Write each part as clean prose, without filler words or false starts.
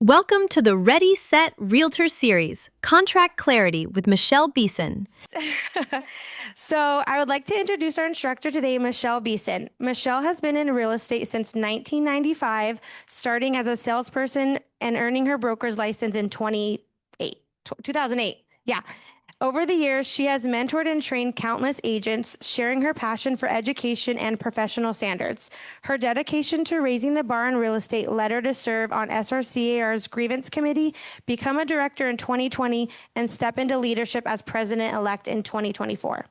Welcome to the Ready.Set.REALTOR Series, Contract Clarity with Michelle Beeson. So I would like to introduce our instructor today, Michelle Beeson. Michelle has been in real estate since 1995, starting as a salesperson and earning her broker's license in 2008. Yeah. Over the years, she has mentored and trained countless agents, sharing her passion for education and professional standards. Her dedication to raising the bar in real estate led her to serve on SRCAR's grievance committee, become a director in 2020, and step into leadership as president-elect in 2024.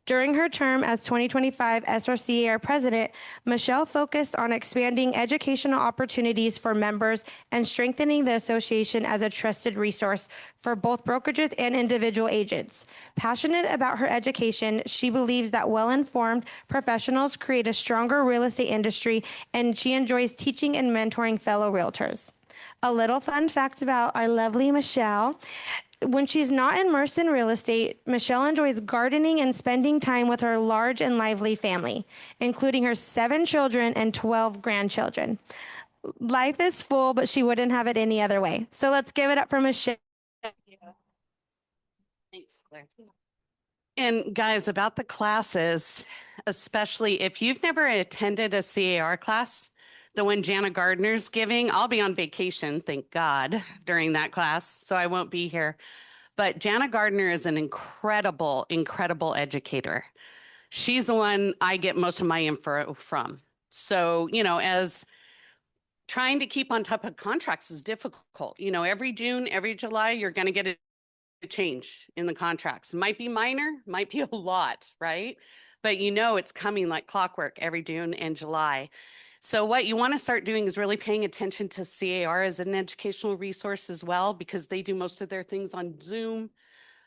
During her term as 2025 SRCAR president, Michelle focused on expanding educational opportunities for members and strengthening the association as a trusted resource for both brokerages and individual agents. Passionate about her education, she believes that well-informed professionals create a stronger real estate industry, and she enjoys teaching and mentoring fellow realtors. A little fun fact about our lovely Michelle. When she's not immersed in real estate, Michelle enjoys gardening and spending time with her large and lively family, including her 7 children and 12 grandchildren. Life is full, but she wouldn't have it any other way. So let's give it up for Michelle. Thanks, Claire. And guys, about the classes, especially if you've never attended a CAR class, the one Jana Gardner's giving, I'll be on vacation, thank God, during that class, so I won't be here. But Jana Gardner is an incredible, incredible educator. She's the one I get most of my info from. So, as trying to keep on top of contracts is difficult. Every June, every July, you're going to get a change in the contracts. Might be minor, might be a lot, right? But it's coming like clockwork every June and July. So what you want to start doing is really paying attention to CAR as an educational resource as well, because they do most of their things on Zoom.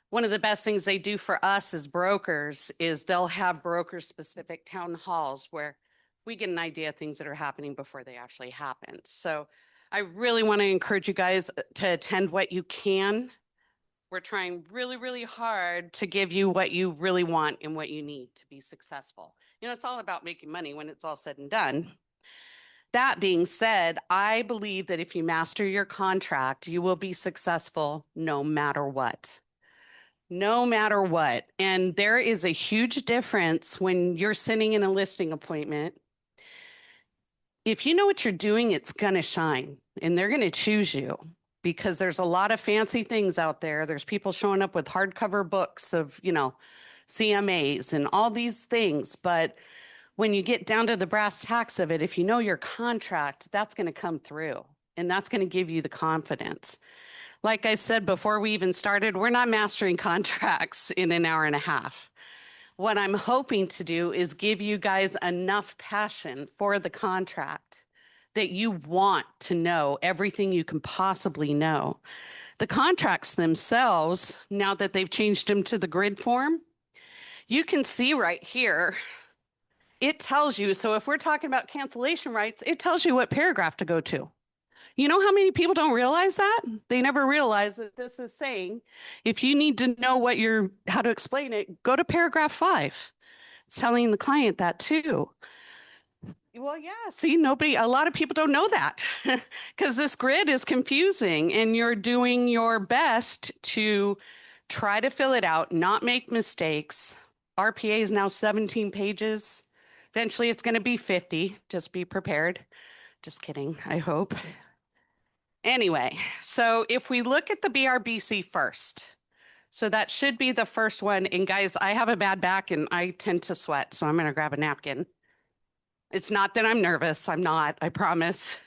One of the best things they do for us as brokers is they'll have broker-specific town halls where we get an idea of things that are happening before they actually happen. So I really want to encourage you guys to attend what you can. We're trying really, really hard to give you what you really want and what you need to be successful. It's all about making money when it's all said and done. That being said, I believe that if you master your contract, you will be successful no matter what. No matter what. And there is a huge difference when you're sitting in a listing appointment. If you know what you're doing, it's going to shine and they're going to choose you because there's a lot of fancy things out there. There's people showing up with hardcover books of, CMAs and all these things. But when you get down to the brass tacks of it, if you know your contract, that's going to come through and that's going to give you the confidence. Like I said before we even started, we're not mastering contracts in an hour and a half. What I'm hoping to do is give you guys enough passion for the contract that you want to know everything you can possibly know. The contracts themselves, now that they've changed them to the grid form, you can see right here, it tells you, so if we're talking about cancellation rights, it tells you what paragraph to go to. You know how many people don't realize that? They never realize that this is saying, if you need to know how to explain it, go to paragraph 5. It's telling the client that too. Well, yeah, see, a lot of people don't know that because this grid is confusing and you're doing your best to try to fill it out, not make mistakes. RPA is now 17 pages. Eventually, it's going to be 50. Just be prepared. Just kidding, I hope. Anyway, so if we look at the BRBC first, so that should be the first one. And guys, I have a bad back and I tend to sweat, so I'm going to grab a napkin. It's not that I'm nervous. I'm not, I promise.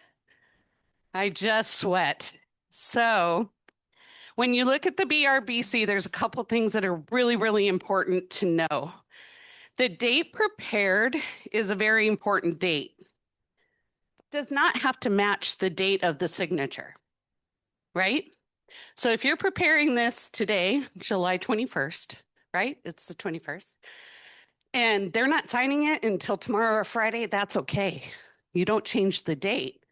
I just sweat. So when you look at the BRBC, there's a couple things that are really, really important to know. The date prepared is a very important date. Does not have to match the date of the signature, right? So if you're preparing this today, July 21st, right? It's the 21st. And they're not signing it until tomorrow or Friday, that's okay. You don't change the date.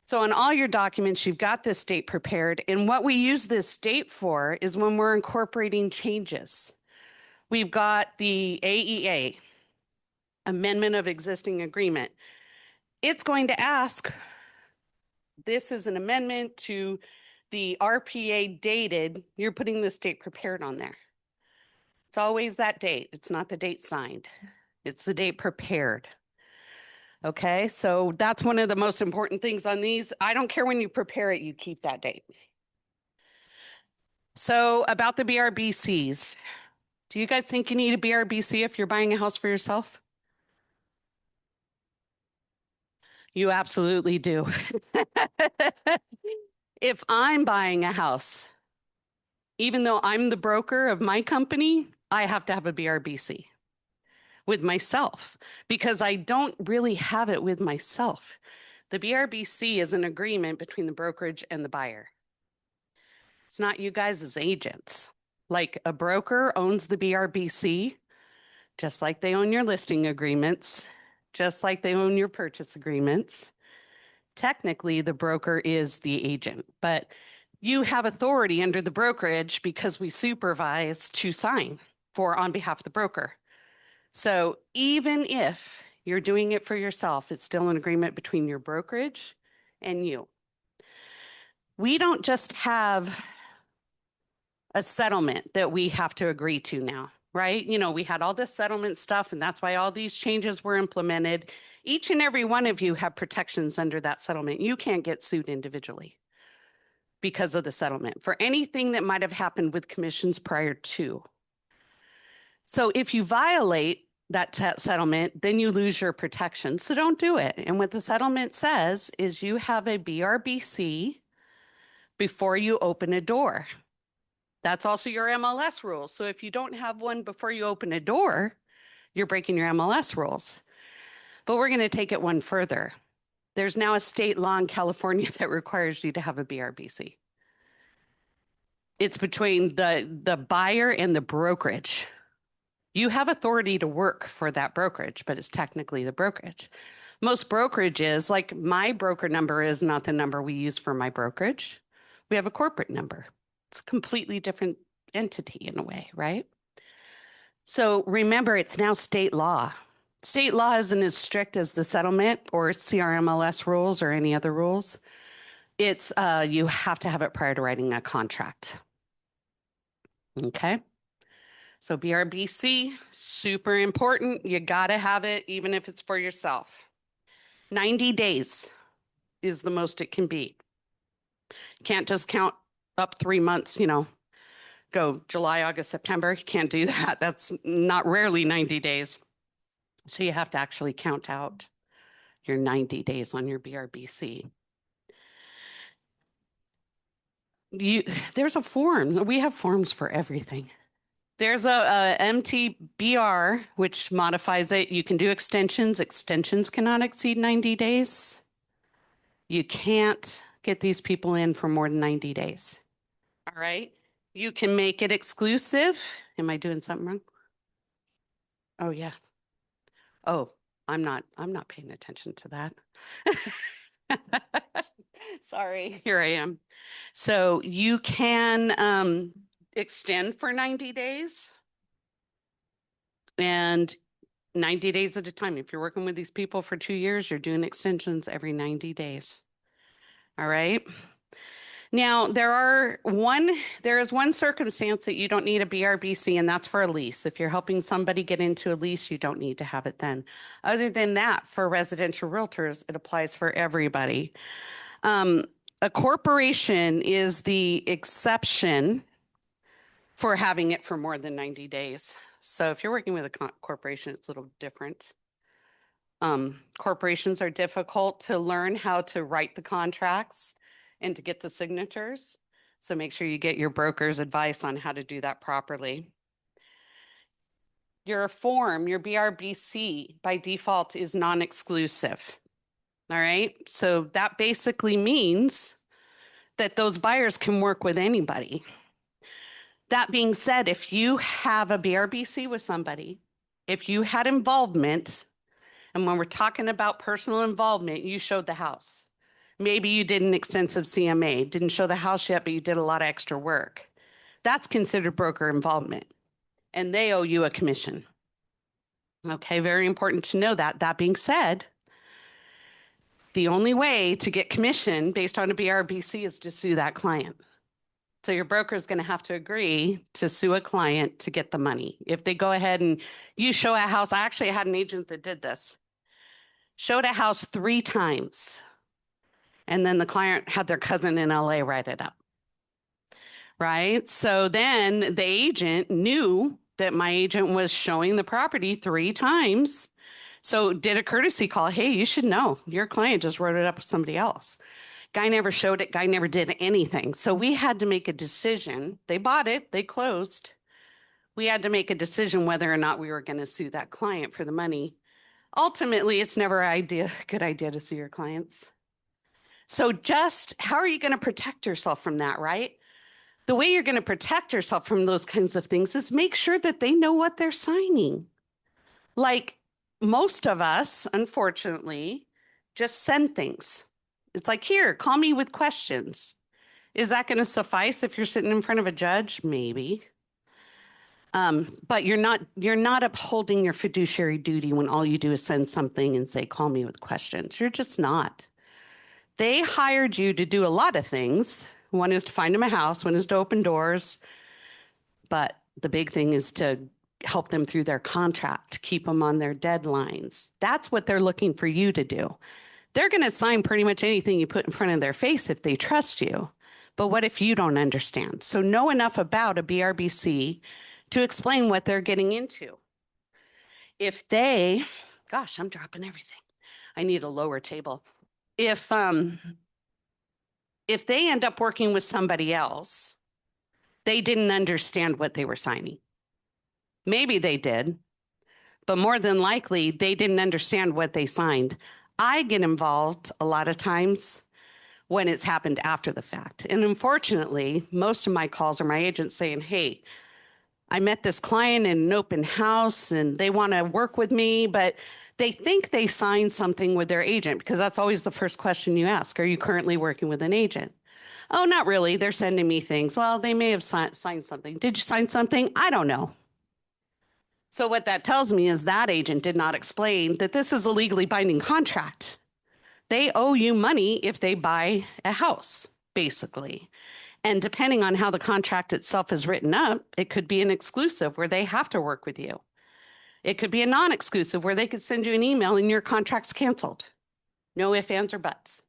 So on all your documents, you've got this date prepared. And what we use this date for is when we're incorporating changes. We've got the AEA, Amendment of Existing Agreement. It's going to ask, this is an amendment to the RPA dated, you're putting this date prepared on there. It's always that date. It's not the date signed. It's the date prepared. Okay, so that's one of the most important things on these. I don't care when you prepare it, you keep that date. So about the BRBCs, do you guys think you need a BRBC if you're buying a house for yourself? You absolutely do. If I'm buying a house, even though I'm the broker of my company, I have to have a BRBC with myself because I don't really have it with myself. The BRBC is an agreement between the brokerage and the buyer. It's not you guys as agents. Like a broker owns the BRBC, just like they own your listing agreements, just like they own your purchase agreements. Technically, the broker is the agent, but you have authority under the brokerage because we supervise to sign for on behalf of the broker. So even if you're doing it for yourself, it's still an agreement between your brokerage and you. We don't just have a settlement that we have to agree to now, right? You know, we had all this settlement stuff, and that's why all these changes were implemented. Each and every one of you have protections under that settlement. You can't get sued individually because of the settlement for anything that might have happened with commissions prior to. So if you violate that settlement, then you lose your protection. So don't do it. And what the settlement says is you have a BRBC before you open a door. That's also your MLS rules. So if you don't have one before you open a door, you're breaking your MLS rules. But we're going to take it one further. There's now a state law in California that requires you to have a BRBC. It's between the buyer and the brokerage. You have authority to work for that brokerage, but it's technically the brokerage. Most brokerages, like my broker number is not the number we use for my brokerage. We have a corporate number. It's a completely different entity in a way, right? So remember, it's now state law. State law isn't as strict as the settlement or CRMLS rules or any other rules. It's you have to have it prior to writing a contract. Okay. So BRBC, super important. You got to have it, even if it's for yourself. 90 days is the most it can be. You can't just count up 3 months, you know, go July, August, September. You can't do that. That's not rarely 90 days. So you have to actually count out your 90 days on your BRBC. There's a form. We have forms for everything. There's a MTBR, which modifies it. You can do extensions. Extensions cannot exceed 90 days. You can't get these people in for more than 90 days. All right. You can make it exclusive. Am I doing something wrong? Oh, yeah. Oh, I'm not paying attention to that. Sorry, here I am. So you can extend for 90 days and 90 days at a time. If you're working with these people for 2 years, you're doing extensions every 90 days. All right. Now, there is one circumstance that you don't need a BRBC, and that's for a lease. If you're helping somebody get into a lease, you don't need to have it then. Other than that, for residential realtors, it applies for everybody. A corporation is the exception for having it for more than 90 days. So if you're working with a corporation, it's a little different. Corporations are difficult to learn how to write the contracts and to get the signatures. So make sure you get your broker's advice on how to do that properly. Your form, your BRBC, by default is non-exclusive. All right. So that basically means that those buyers can work with anybody. That being said, if you have a BRBC with somebody, if you had involvement, and when we're talking about personal involvement, you showed the house. Maybe you did an extensive CMA, didn't show the house yet, but you did a lot of extra work. That's considered broker involvement, and they owe you a commission. Okay, very important to know that. That being said, The only way to get commission based on a BRBC is to sue that client. So your broker is going to have to agree to sue a client to get the money. If they go ahead and you show a house, I actually had an agent that did this, showed a house 3 times. And then the client had their cousin in LA write it up. Right? So then the agent knew that my agent was showing the property 3 times. So did a courtesy call. Hey, you should know your client just wrote it up with somebody else. Guy never showed it. Guy never did anything. So we had to make a decision. They bought it. They closed. We had to make a decision whether or not we were going to sue that client for the money. Ultimately, it's never a good idea to sue your clients. So just how are you going to protect yourself from that, right? The way you're going to protect yourself from those kinds of things is make sure that they know what they're signing. Like most of us, unfortunately, just send things. It's like, here, call me with questions. Is that going to suffice if you're sitting in front of a judge? Maybe. But you're not upholding your fiduciary duty when all you do is send something and say, call me with questions. You're just not. They hired you to do a lot of things. One is to find them a house, one is to open doors. But the big thing is to help them through their contract, keep them on their deadlines. That's what they're looking for you to do. They're going to sign pretty much anything you put in front of their face if they trust you. But what if you don't understand? So know enough about a BRBC to explain what they're getting into. If they, gosh, I'm dropping everything. I need a lower table. If they end up working with somebody else, they didn't understand what they were signing. Maybe they did, but more than likely, they didn't understand what they signed. I get involved a lot of times when it's happened after the fact. And unfortunately, most of my calls are my agents saying, hey, I met this client in an open house and they want to work with me, but they think they signed something with their agent because that's always the first question you ask. Are you currently working with an agent? Oh, not really. They're sending me things. Well, they may have signed something. Did you sign something? I don't know. So what that tells me is that agent did not explain that this is a legally binding contract. They owe you money if they buy a house, basically. And depending on how the contract itself is written up, it could be an exclusive where they have to work with you. It could be a non-exclusive where they could send you an email and your contract's canceled. No ifs, ands, or buts.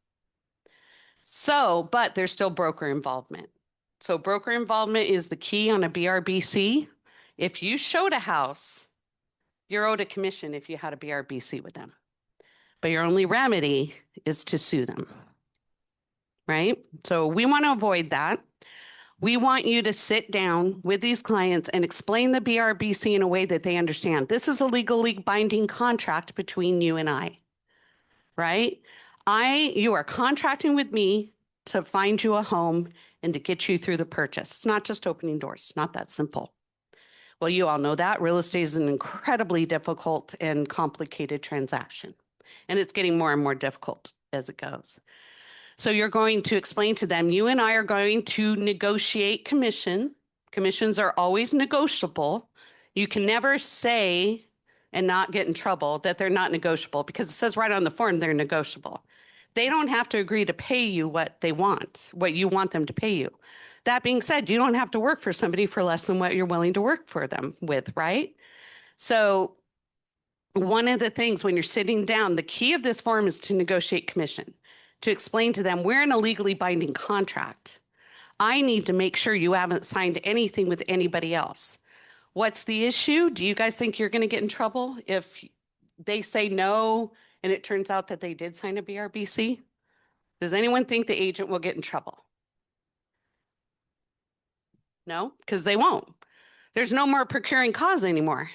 So, but there's still broker involvement. So broker involvement is the key on a BRBC. If you showed a house, you're owed a commission if you had a BRBC with them. But your only remedy is to sue them, right? So we want to avoid that. We want you to sit down with these clients and explain the BRBC in a way that they understand. This is a legally binding contract between you and I, right? You are contracting with me to find you a home and to get you through the purchase. It's not just opening doors. It's not that simple. Well, you all know that. Real estate is an incredibly difficult and complicated transaction, and it's getting more and more difficult as it goes. So you're going to explain to them, you and I are going to negotiate commission. Commissions are always negotiable. You can never say and not get in trouble that they're not negotiable because it says right on the form they're negotiable. They don't have to agree to pay you what they want, what you want them to pay you. That being said, you don't have to work for somebody for less than what you're willing to work for them with, right? So one of the things when you're sitting down, the key of this form is to negotiate commission, to explain to them, we're in a legally binding contract. I need to make sure you haven't signed anything with anybody else. What's the issue? Do you guys think you're going to get in trouble if they say no and it turns out that they did sign a BRBC? Does anyone think the agent will get in trouble? No, because they won't. There's no more procuring cause anymore.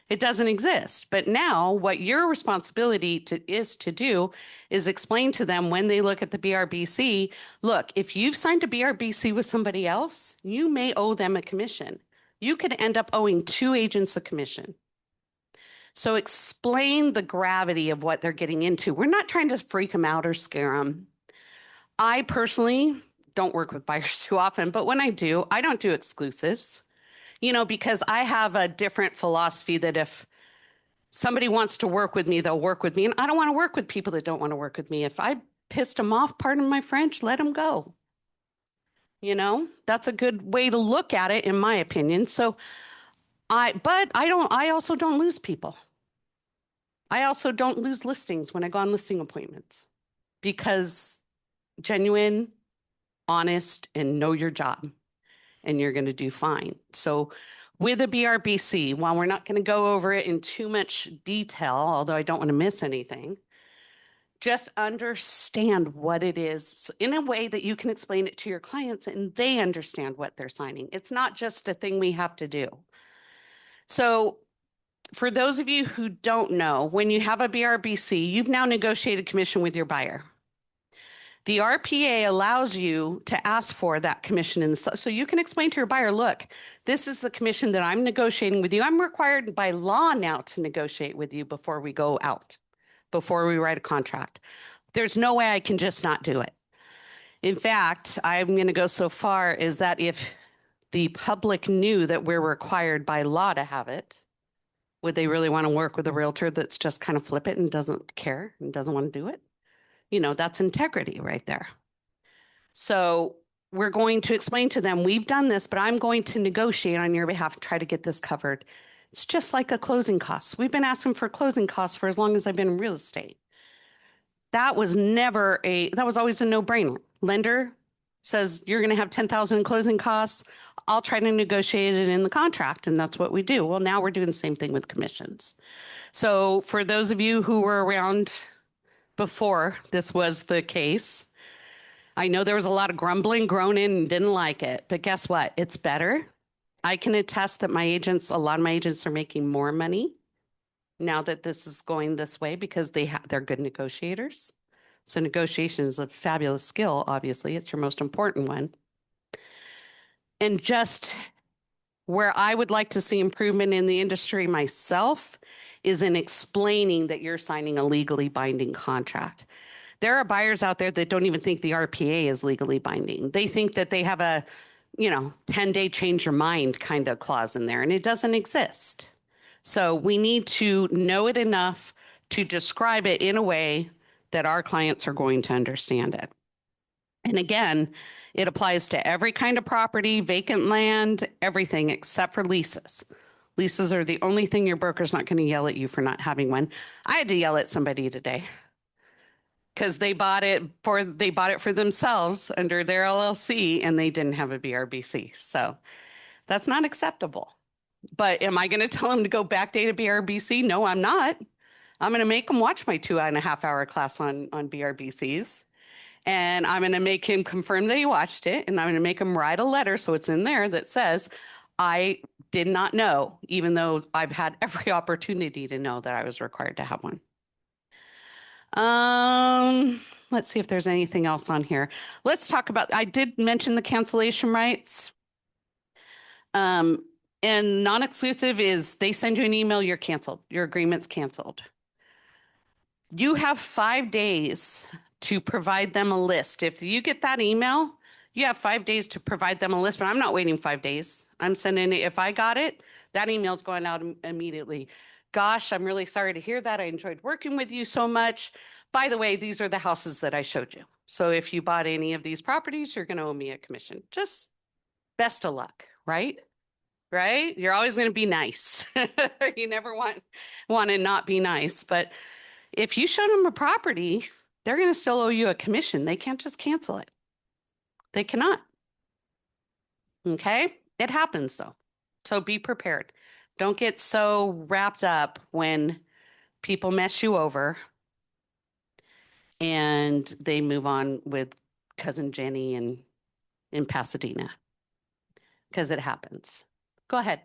It doesn't exist. But now what your responsibility is to do is explain to them when they look at the BRBC, look, if you've signed a BRBC with somebody else, you may owe them a commission. You could end up owing 2 agents a commission. So explain the gravity of what they're getting into. We're not trying to freak them out or scare them. I personally don't work with buyers too often, but when I do, I don't do exclusives. Because I have a different philosophy that if somebody wants to work with me, they'll work with me. And I don't want to work with people that don't want to work with me. If I pissed them off, pardon my French, let them go. That's a good way to look at it, in my opinion. So I also don't lose people. I also don't lose listings when I go on listing appointments because genuine, honest, and know your job, and you're going to do fine. So with a BRBC, while we're not going to go over it in too much detail, although I don't want to miss anything, just understand what it is in a way that you can explain it to your clients and they understand what they're signing. It's not just a thing we have to do. So for those of you who don't know, when you have a BRBC, you've now negotiated commission with your buyer. The RPA allows you to ask for that commission. So you can explain to your buyer, look, this is the commission that I'm negotiating with you. I'm required by law now to negotiate with you before we go out, before we write a contract. There's no way I can just not do it. In fact, I'm going to go so far as that if the public knew that we're required by law to have it, would they really want to work with a realtor that's just kind of flippant and doesn't care and doesn't want to do it? That's integrity right there. So we're going to explain to them, we've done this, but I'm going to negotiate on your behalf, try to get this covered. It's just like a closing cost. We've been asking for closing costs for as long as I've been in real estate. That was always a no-brainer. Lender says you're going to have $10,000 in closing costs. I'll try to negotiate it in the contract, and that's what we do. Well, now we're doing the same thing with commissions. So for those of you who were around before this was the case, I know there was a lot of grumbling, groaning, and didn't like it, but guess what? It's better. I can attest that a lot of my agents are making more money now that this is going this way because they're good negotiators. So negotiation is a fabulous skill. Obviously, it's your most important one. And just where I would like to see improvement in the industry myself is in explaining that you're signing a legally binding contract. There are buyers out there that don't even think the RPA is legally binding. They think that they have a, 10-day change your mind kind of clause in there, and it doesn't exist. So we need to know it enough to describe it in a way that our clients are going to understand it. And again, it applies to every kind of property, vacant land, everything except for leases. Leases are the only thing your broker's not going to yell at you for not having one. I had to yell at somebody today because they bought it for themselves under their LLC and they didn't have a BRBC. So that's not acceptable. But am I going to tell them to go backdate a BRBC? No, I'm not. I'm going to make them watch my 2.5-hour class on BRBCs. And I'm going to make him confirm that he watched it. And I'm going to make him write a letter so it's in there that says, I did not know, even though I've had every opportunity to know that I was required to have one. Let's see if there's anything else on here. Let's talk about, I did mention the cancellation rights. And non-exclusive is they send you an email, you're canceled. Your agreement's canceled. You have 5 days to provide them a list. If you get that email, you have 5 days to provide them a list, but I'm not waiting 5 days. I'm sending it. If I got it, that email's going out immediately. Gosh, I'm really sorry to hear that. I enjoyed working with you so much. By the way, these are the houses that I showed you. So if you bought any of these properties, you're going to owe me a commission. Just best of luck, right? Right? You're always going to be nice. You never want to not be nice. But if you showed them a property, they're going to still owe you a commission. They can't just cancel it. They cannot. Okay? It happens though. So be prepared. Don't get so wrapped up when people mess you over and they move on with cousin Jenny in Pasadena, because it happens. Go ahead.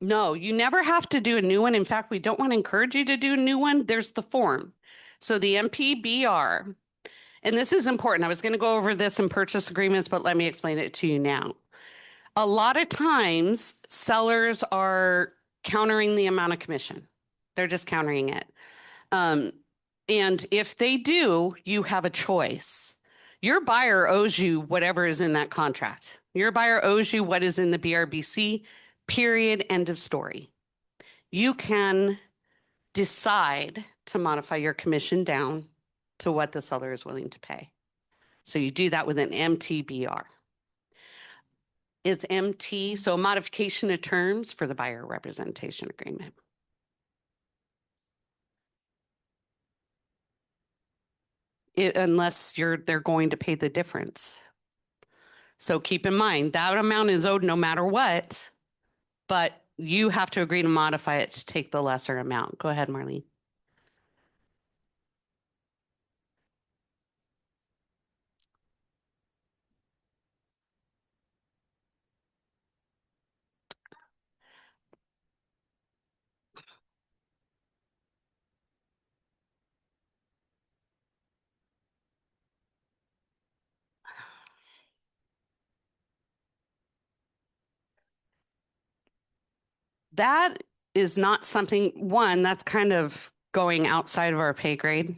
No, you never have to do a new one. In fact, we don't want to encourage you to do a new one. There's the form. So the MPBR, and this is important. I was going to go over this in purchase agreements, but let me explain it to you now. A lot of times sellers are countering the amount of commission. They're just countering it. And if they do, you have a choice. Your buyer owes you whatever is in that contract. Your buyer owes you what is in the BRBC, period, end of story. You can decide to modify your commission down to what the seller is willing to pay. So you do that with an MTBR. It's MT, so modification of terms for the buyer representation agreement. Unless they're going to pay the difference. So keep in mind that amount is owed no matter what, but you have to agree to modify it to take the lesser amount. Go ahead, Marlene. That is not something, one, that's kind of going outside of our pay grade.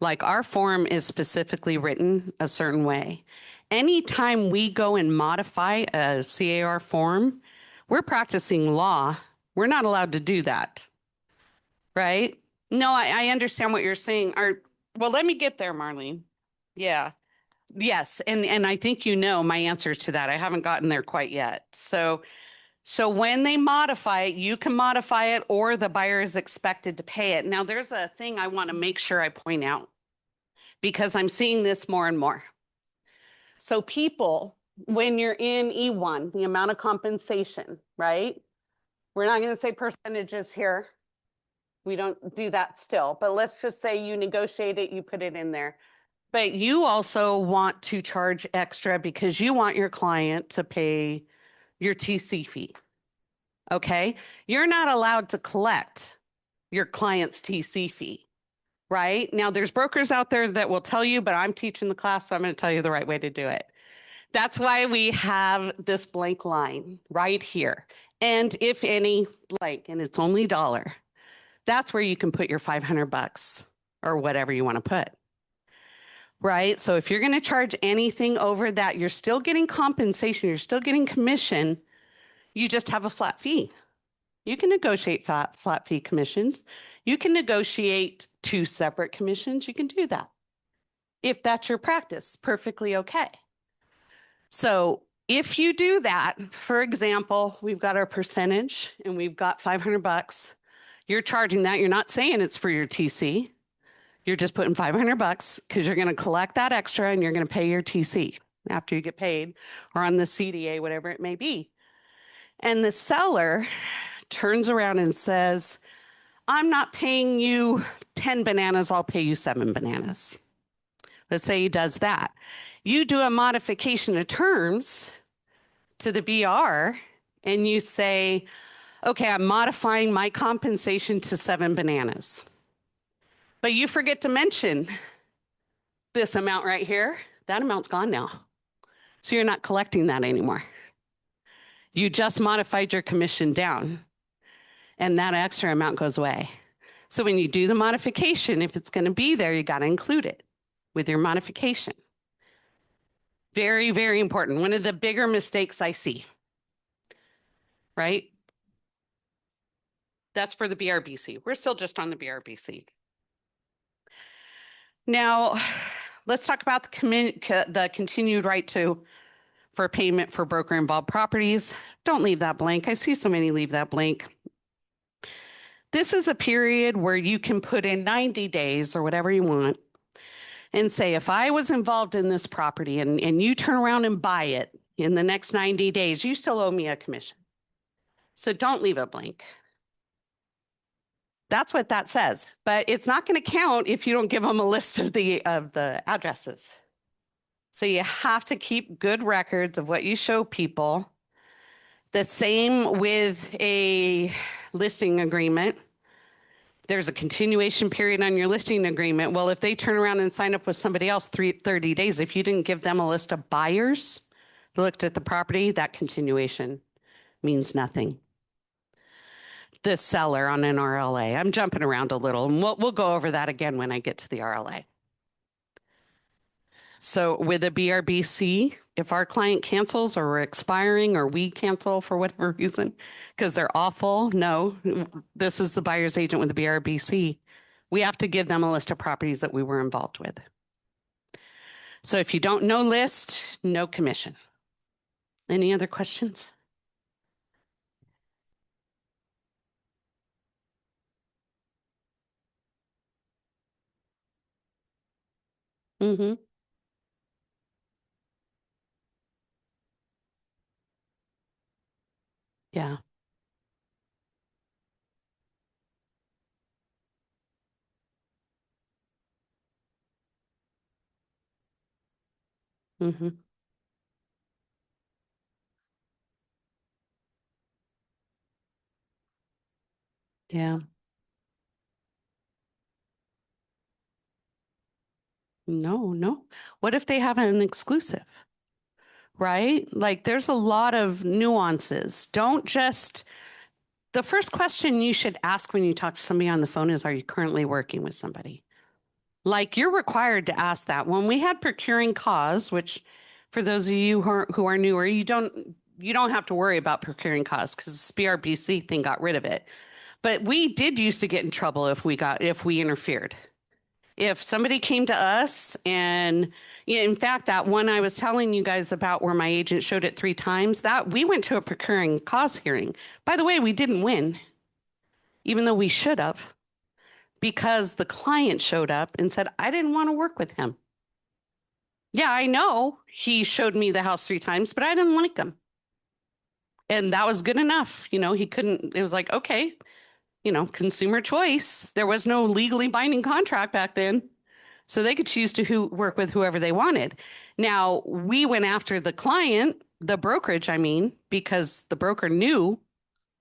Like our form is specifically written a certain way. Anytime we go and modify a CAR form, we're practicing law. We're not allowed to do that, right? No, I understand what you're saying. Well, let me get there, Marlene. Yeah. Yes, and I think you know my answer to that. I haven't gotten there quite yet. So when they modify it, you can modify it or the buyer is expected to pay it. Now, there's a thing I want to make sure I point out because I'm seeing this more and more. So people, when you're in E1, the amount of compensation, right? We're not going to say percentages here. We don't do that still, but let's just say you negotiate it, you put it in there. But you also want to charge extra because you want your client to pay your TC fee. Okay? You're not allowed to collect your client's TC fee, right? Now, there's brokers out there that will tell you, but I'm teaching the class, so I'm going to tell you the right way to do it. That's why we have this blank line right here. And if any blank, and it's only $1, that's where you can put your $500 or whatever you want to put. Right? So if you're going to charge anything over that, you're still getting compensation, you're still getting commission, you just have a flat fee. You can negotiate flat fee commissions. You can negotiate 2 separate commissions. You can do that. If that's your practice, perfectly okay. So if you do that, for example, we've got our percentage and we've got $500. You're charging that. You're not saying it's for your TC. You're just putting $500 because you're going to collect that extra and you're going to pay your TC after you get paid or on the CDA, whatever it may be. And the seller turns around and says, I'm not paying you 10 bananas, I'll pay you 7 bananas. Let's say he does that. You do a modification of terms to the BR and you say, okay, I'm modifying my compensation to 7 bananas. But you forget to mention this amount right here. That amount's gone now. So you're not collecting that anymore. You just modified your commission down and that extra amount goes away. So when you do the modification, if it's going to be there, you got to include it with your modification. Very, very important. One of the bigger mistakes I see, right? That's for the BRBC. We're still just on the BRBC. Now, let's talk about the continued right for payment for broker-involved properties. Don't leave that blank. I see so many leave that blank. This is a period where you can put in 90 days or whatever you want and say, if I was involved in this property and you turn around and buy it in the next 90 days, you still owe me a commission. So don't leave it blank. That's what that says, but it's not going to count if you don't give them a list of the addresses. So you have to keep good records of what you show people. The same with a listing agreement. There's a continuation period on your listing agreement. Well, if they turn around and sign up with somebody else 30 days, if you didn't give them a list of buyers who looked at the property, that continuation means nothing. The seller on an RLA. I'm jumping around a little, and we'll go over that again when I get to the RLA. So with a BRBC, if our client cancels or we're expiring or we cancel for whatever reason, because they're awful, no, this is the buyer's agent with the BRBC. We have to give them a list of properties that we were involved with. So if you don't know list, no commission. Any other questions? Mm-hmm. Yeah. Mm-hmm. Yeah. No, no. What if they have an exclusive? Right? Like there's a lot of nuances. Don't just, the first question you should ask when you talk to somebody on the phone is, are you currently working with somebody? Like you're required to ask that. When we had procuring cause, which for those of you who are newer, you don't have to worry about procuring cause because the BRBC thing got rid of it. But we did used to get in trouble if we interfered. If somebody came to us and yeah, in fact, that one I was telling you guys about where my agent showed it 3 times, that we went to a procuring cause hearing. By the way, we didn't win, even though we should have, because the client showed up and said, I didn't want to work with him. Yeah, I know he showed me the house 3 times, but I didn't like him. And that was good enough. He couldn't, it was like, okay, consumer choice. There was no legally binding contract back then. So they could choose to work with whoever they wanted. Now, we went after the client, the brokerage, I mean, because the broker knew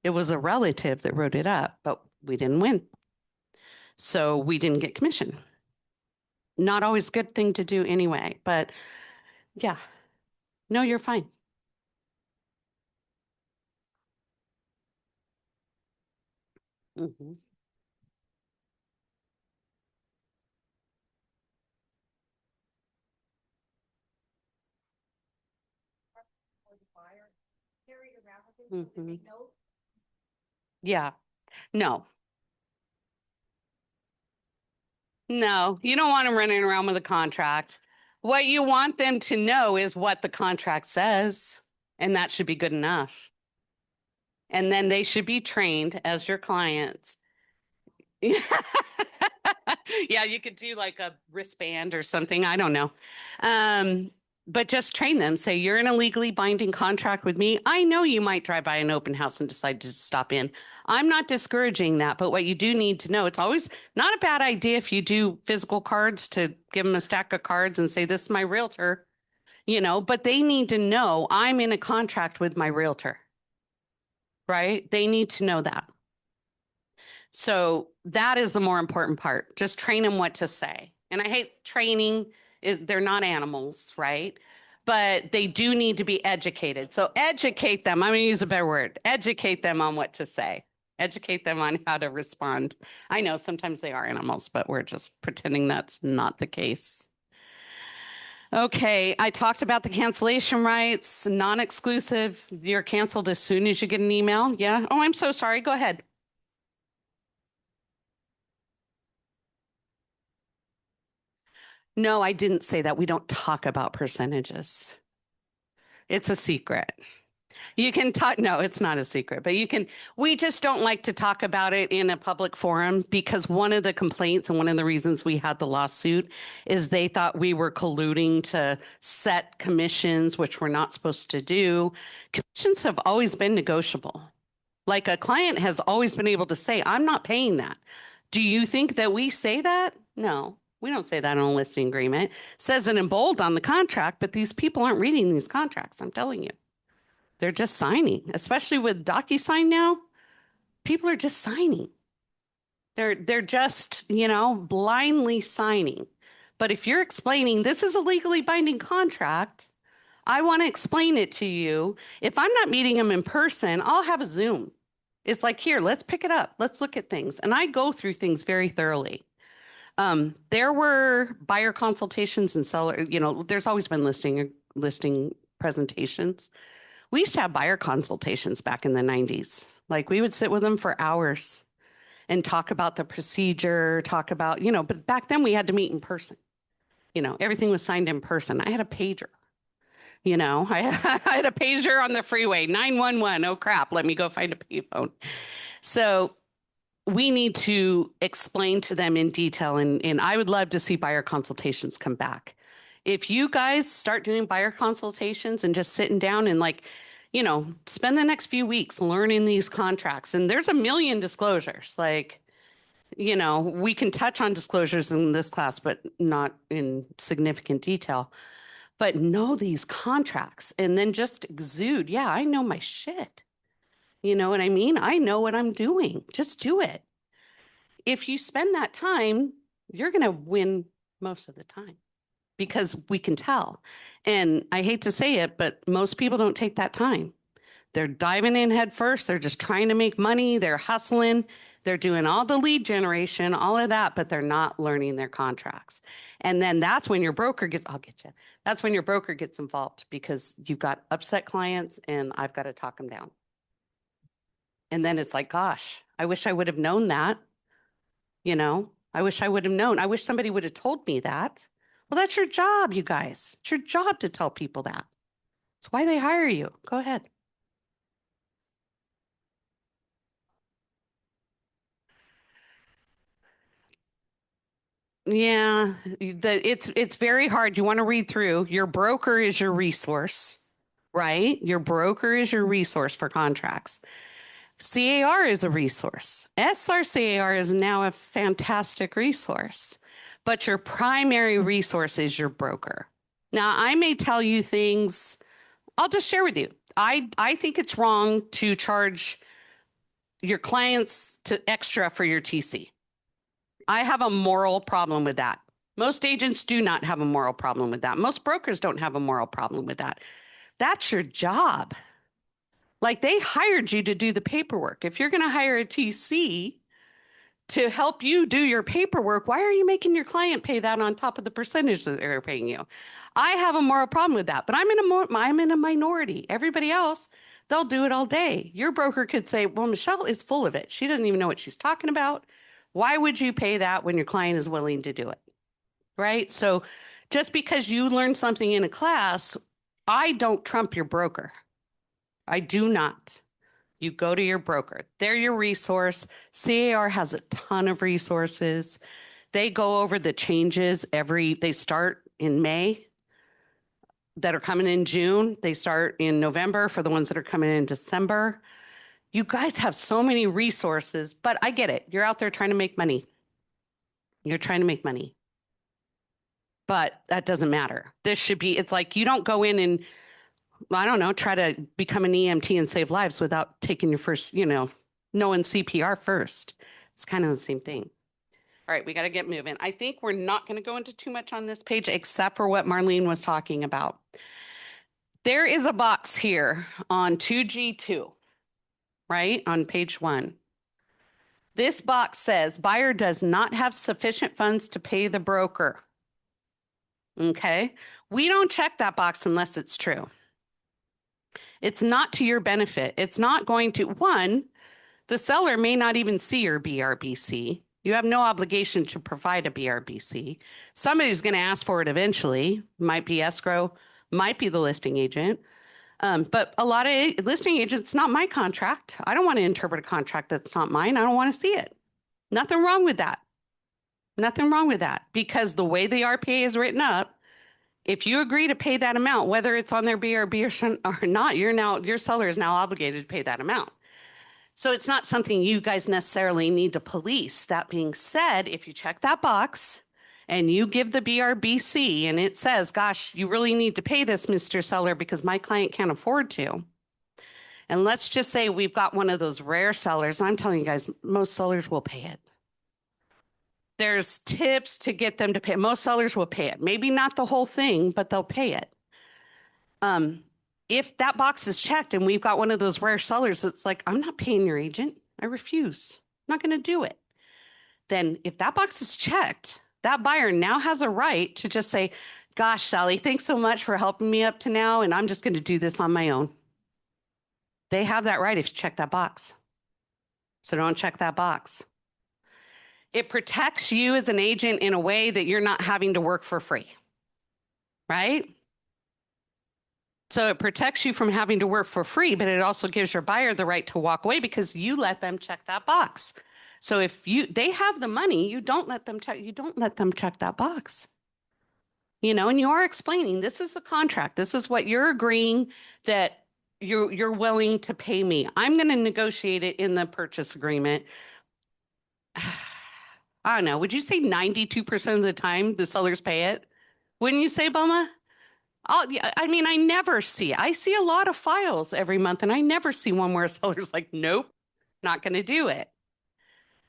it was a relative that wrote it up, but we didn't win. So we didn't get commission. Not always a good thing to do anyway, but yeah. No, you're fine. Mhm. Mhm. Yeah. No, no, you don't want them running around with a contract. What you want them to know is what the contract says, and that should be good enough. And then they should be trained as your clients. Yeah, you could do like a wristband or something. I don't know. Um, but just train them. Say, you're in a legally binding contract with me. I know you might drive by an open house and decide to stop in. I'm not discouraging that. But what you do need to know, it's always not a bad idea if you do physical cards to give them a stack of cards and say, this is my realtor, but they need to know I'm in a contract with my realtor, right? They need to know that. So that is the more important part. Just train them what to say. And I hate training is they're not animals, right? But they do need to be educated. So educate them. I'm going to use a better word. Educate them on what to say. Educate them on how to respond. I know sometimes they are animals, but we're just pretending that's not the case. Okay, I talked about the cancellation rights, non-exclusive. You're canceled as soon as you get an email. Yeah. Oh, I'm so sorry. Go ahead. No, I didn't say that. We don't talk about percentages. It's a secret. You can talk, no, it's not a secret, but we just don't like to talk about it in a public forum because one of the complaints and one of the reasons we had the lawsuit is they thought we were colluding to set commissions, which we're not supposed to do. Commissions have always been negotiable. Like a client has always been able to say, I'm not paying that. Do you think that we say that? No, we don't say that on a listing agreement. It says it in bold on the contract, but these people aren't reading these contracts. I'm telling you, they're just signing, especially with DocuSign now. People are just signing. They're just, blindly signing. But if you're explaining this is a legally binding contract, I want to explain it to you. If I'm not meeting them in person, I'll have a Zoom. It's like, here, let's pick it up. Let's look at things. And I go through things very thoroughly. There were buyer consultations and seller, there's always been listing presentations. We used to have buyer consultations back in the 90s. Like we would sit with them for hours and talk about the procedure, talk about, but back then we had to meet in person. Everything was signed in person. I had a pager. I had a pager on the freeway, 911. Oh crap, let me go find a payphone. So we need to explain to them in detail, and I would love to see buyer consultations come back. If you guys start doing buyer consultations and just sitting down and spend the next few weeks learning these contracts, and there's a million disclosures, we can touch on disclosures in this class, but not in significant detail. But know these contracts and then just exude, yeah, I know my shit. You know what I mean? I know what I'm doing. Just do it. If you spend that time, you're going to win most of the time because we can tell. And I hate to say it, but most people don't take that time. They're diving in head first. They're just trying to make money. They're hustling. They're doing all the lead generation, all of that, but they're not learning their contracts. And then that's when your broker gets, I'll get you. That's when your broker gets involved because you've got upset clients and I've got to talk them down. And then it's like, gosh, I wish I would have known that. I wish I would have known. I wish somebody would have told me that. Well, that's your job, you guys. It's your job to tell people that. It's why they hire you. Go ahead. Yeah, it's very hard. You want to read through. Your broker is your resource, right? Your broker is your resource for contracts. CAR is a resource. SRCAR is now a fantastic resource, but your primary resource is your broker. Now, I may tell you things, I'll just share with you. I think it's wrong to charge your clients to extra for your TC. I have a moral problem with that. Most agents do not have a moral problem with that. Most brokers don't have a moral problem with that. That's your job. Like they hired you to do the paperwork. If you're going to hire a TC to help you do your paperwork, why are you making your client pay that on top of the percentage that they're paying you? I have a moral problem with that, but I'm in a minority. Everybody else, they'll do it all day. Your broker could say, well, Michelle is full of it. She doesn't even know what she's talking about. Why would you pay that when your client is willing to do it? Right? So just because you learn something in a class, I don't trump your broker. I do not. You go to your broker. They're your resource. CAR has a ton of resources. They go over the changes they start in May that are coming in June. They start in November for the ones that are coming in December. You guys have so many resources, but I get it. You're out there trying to make money. You're trying to make money. But that doesn't matter. It's like you don't go in and, I don't know, try to become an EMT and save lives without taking your first, knowing CPR first. It's kind of the same thing. All right, we got to get moving. I think we're not going to go into too much on this page except for what Marlene was talking about. There is a box here on 2G2. Right on page 1. This box says buyer does not have sufficient funds to pay the broker. Okay. We don't check that box unless it's true. It's not to your benefit. It's not going to, one, the seller may not even see your BRBC. You have no obligation to provide a BRBC. Somebody's going to ask for it eventually. Might be escrow, might be the listing agent. But a lot of listing agents, not my contract. I don't want to interpret a contract that's not mine. I don't want to see it. Nothing wrong with that. Nothing wrong with that because the way the RPA is written up, if you agree to pay that amount, whether it's on their BRB or not, your seller is now obligated to pay that amount. So it's not something you guys necessarily need to police. That being said, if you check that box and you give the BRBC and it says, gosh, you really need to pay this, Mr. Seller, because my client can't afford to. And let's just say we've got one of those rare sellers. I'm telling you guys, most sellers will pay it. There's tips to get them to pay. Most sellers will pay it. Maybe not the whole thing, but they'll pay it. If that box is checked and we've got one of those rare sellers that's like, I'm not paying your agent. I refuse. I'm not going to do it. Then if that box is checked, that buyer now has a right to just say, gosh, Sally, thanks so much for helping me up to now, and I'm just going to do this on my own. They have that right if you check that box. So don't check that box. It protects you as an agent in a way that you're not having to work for free, right? So it protects you from having to work for free, but it also gives your buyer the right to walk away because you let them check that box. So if they have the money, you don't let them check that box. You know, and you are explaining, this is the contract. This is what you're agreeing that you're willing to pay me. I'm going to negotiate it in the purchase agreement. I don't know. Would you say 92% of the time the sellers pay it? Wouldn't you say, Boma? I mean, I see a lot of files every month, and I never see one where a seller's like, nope, not going to do it.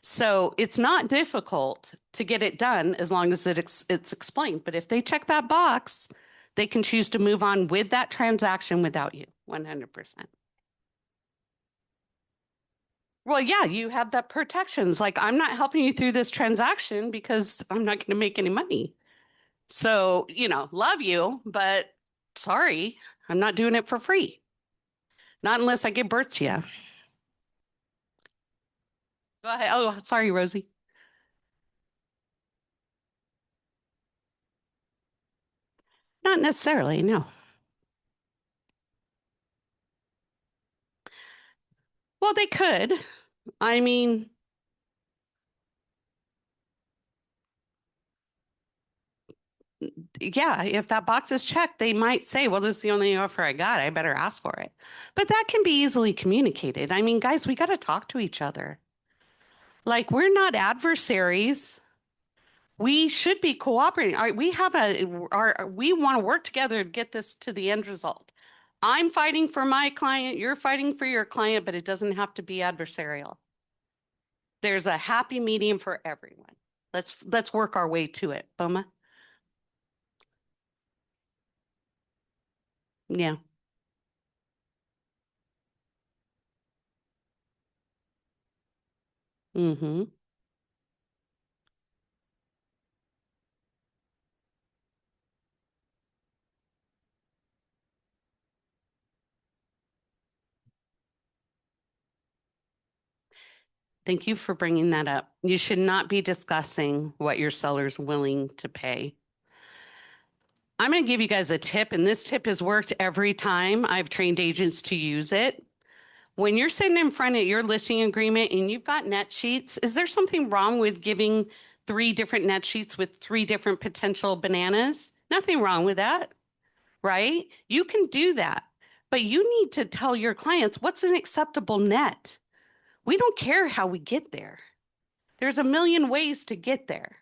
So it's not difficult to get it done as long as it's explained. But if they check that box, they can choose to move on with that transaction without you, 100%. Well, yeah, you have that protections. Like, I'm not helping you through this transaction because I'm not going to make any money. So, you know, love you, but sorry, I'm not doing it for free. Not unless I give birth to you. Go ahead. Oh, sorry, Rosie. Not necessarily, no. Well, they could. I mean, yeah, if that box is checked, they might say, well, this is the only offer I got. I better ask for it. But that can be easily communicated. I mean, guys, we got to talk to each other. Like, we're not adversaries. We should be cooperating. We want to work together to get this to the end result. I'm fighting for my client, you're fighting for your client, but it doesn't have to be adversarial. There's a happy medium for everyone. Let's work our way to it. Boma? Yeah. Mm-hmm. Thank you for bringing that up. You should not be discussing what your seller's willing to pay. I'm going to give you guys a tip, and this tip has worked every time I've trained agents to use it. When you're sitting in front of your listing agreement and you've got net sheets, is there something wrong with giving 3 different net sheets with 3 different potential bananas? Nothing wrong with that, right? You can do that, but you need to tell your clients what's an acceptable net. We don't care how we get there. There's a million ways to get there.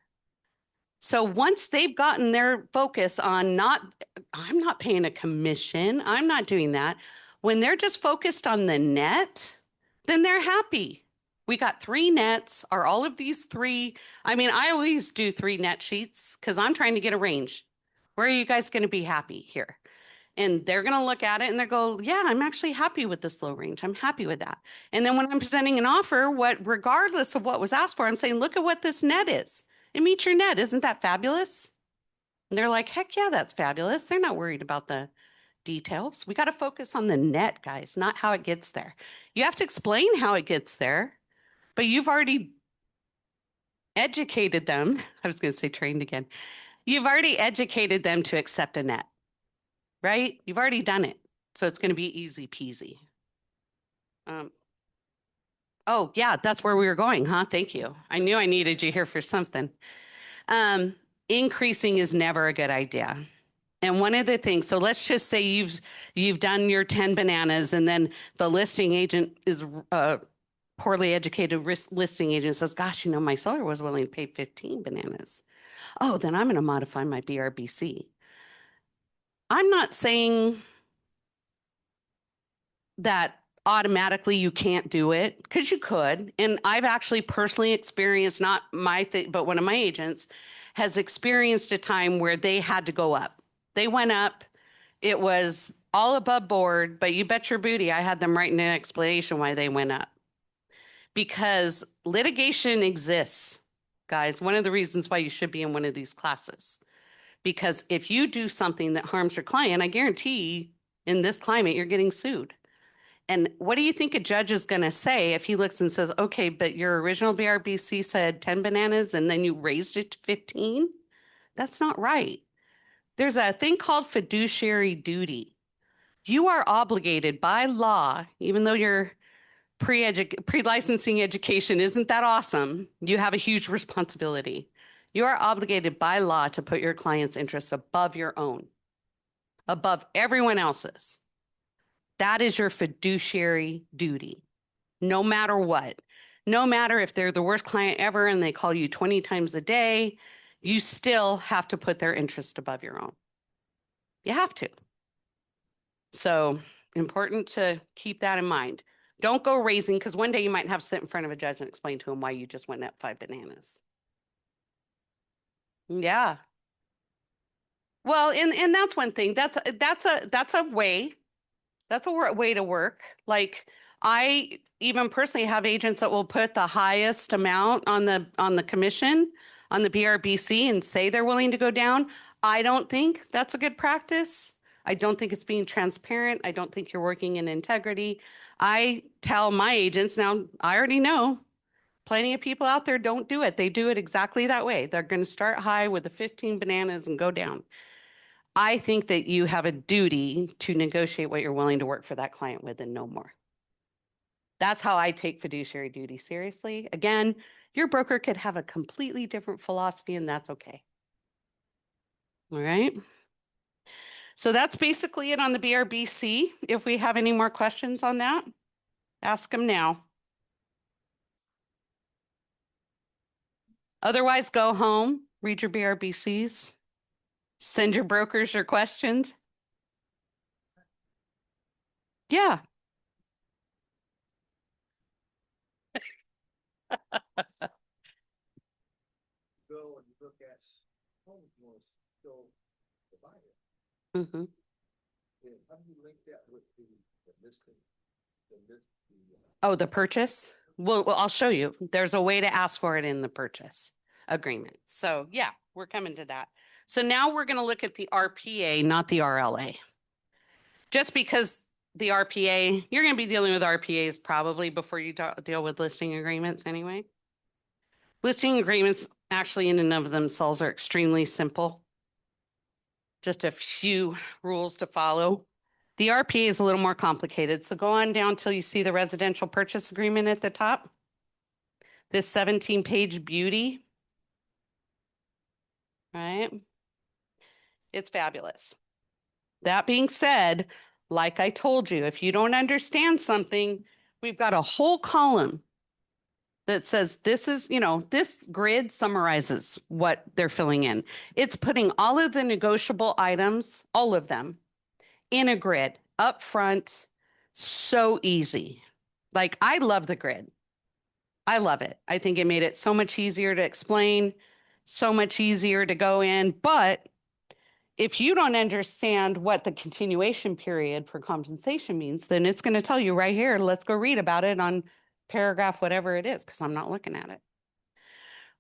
So once they've gotten their focus on I'm not paying a commission, I'm not doing that. When they're just focused on the net, then they're happy. We got 3 nets. Are all of these 3? I mean, I always do 3 net sheets because I'm trying to get a range. Where are you guys going to be happy here? And they're going to look at it and they go, yeah, I'm actually happy with this low range. I'm happy with that. And then when I'm presenting an offer, regardless of what was asked for, I'm saying, look at what this net is. It meets your net. Isn't that fabulous? And they're like, heck yeah, that's fabulous. They're not worried about the details. We got to focus on the net, guys, not how it gets there. You have to explain how it gets there, but you've already educated them. I was going to say trained again. You've already educated them to accept a net, right? You've already done it. So it's going to be easy peasy. Oh, yeah, that's where we were going, huh? Thank you. I knew I needed you here for something. Increasing is never a good idea. And one of the things, so let's just say you've done your 10 bananas and then the listing agent is a poorly educated listing agent says, gosh, you know, my seller was willing to pay 15 bananas. Oh, then I'm going to modify my BRBC. I'm not saying that automatically you can't do it because you could. And I've actually personally experienced, not my thing, but one of my agents has experienced a time where they had to go up. They went up. It was all above board, but you bet your booty I had them writing an explanation why they went up. Because litigation exists, guys. One of the reasons why you should be in one of these classes. Because if you do something that harms your client, I guarantee in this climate, you're getting sued. And what do you think a judge is going to say if he looks and says, okay, but your original BRBC said 10 bananas and then you raised it to 15? That's not right. There's a thing called fiduciary duty. You are obligated by law, even though your pre-licensing education isn't that awesome, you have a huge responsibility. You are obligated by law to put your client's interests above your own, above everyone else's. That is your fiduciary duty, no matter what. No matter if they're the worst client ever and they call you 20 times a day, you still have to put their interest above your own. You have to. So important to keep that in mind. Don't go raising, because one day you might have to sit in front of a judge and explain to him why you just went up 5 bananas. Yeah. Well, and that's one thing. That's a way. That's a way to work. Like I even personally have agents that will put the highest amount on the commission on the BRBC and say they're willing to go down. I don't think that's a good practice. I don't think it's being transparent. I don't think you're working in integrity. I tell my agents now, I already know plenty of people out there don't do it. They do it exactly that way. They're going to start high with the 15 bananas and go down. I think that you have a duty to negotiate what you're willing to work for that client with and no more. That's how I take fiduciary duty seriously. Again, your broker could have a completely different philosophy and that's okay. All right. So that's basically it on the BRBC. If we have any more questions on that, ask them now. Otherwise, go home, read your BRBCs, send your brokers your questions. Yeah. Go and look at homes was still divided. Mm-hmm. And how do you link that with the listing? Oh, the purchase? Well, I'll show you. There's a way to ask for it in the purchase agreement. So yeah, we're coming to that. So now we're going to look at the RPA, not the RLA. Just because the RPA, you're going to be dealing with RPAs probably before you deal with listing agreements anyway. Listing agreements actually in and of themselves are extremely simple. Just a few rules to follow. The RPA is a little more complicated. So go on down till you see the residential purchase agreement at the top. This 17-page beauty. Right? It's fabulous. That being said, like I told you, if you don't understand something, we've got a whole column that says this is, this grid summarizes what they're filling in. It's putting all of the negotiable items, all of them, in a grid up front. So easy. Like, I love the grid. I love it. I think it made it so much easier to explain, so much easier to go in. But if you don't understand what the continuation period for compensation means, then it's going to tell you right here, let's go read about it on paragraph, whatever it is, because I'm not looking at it.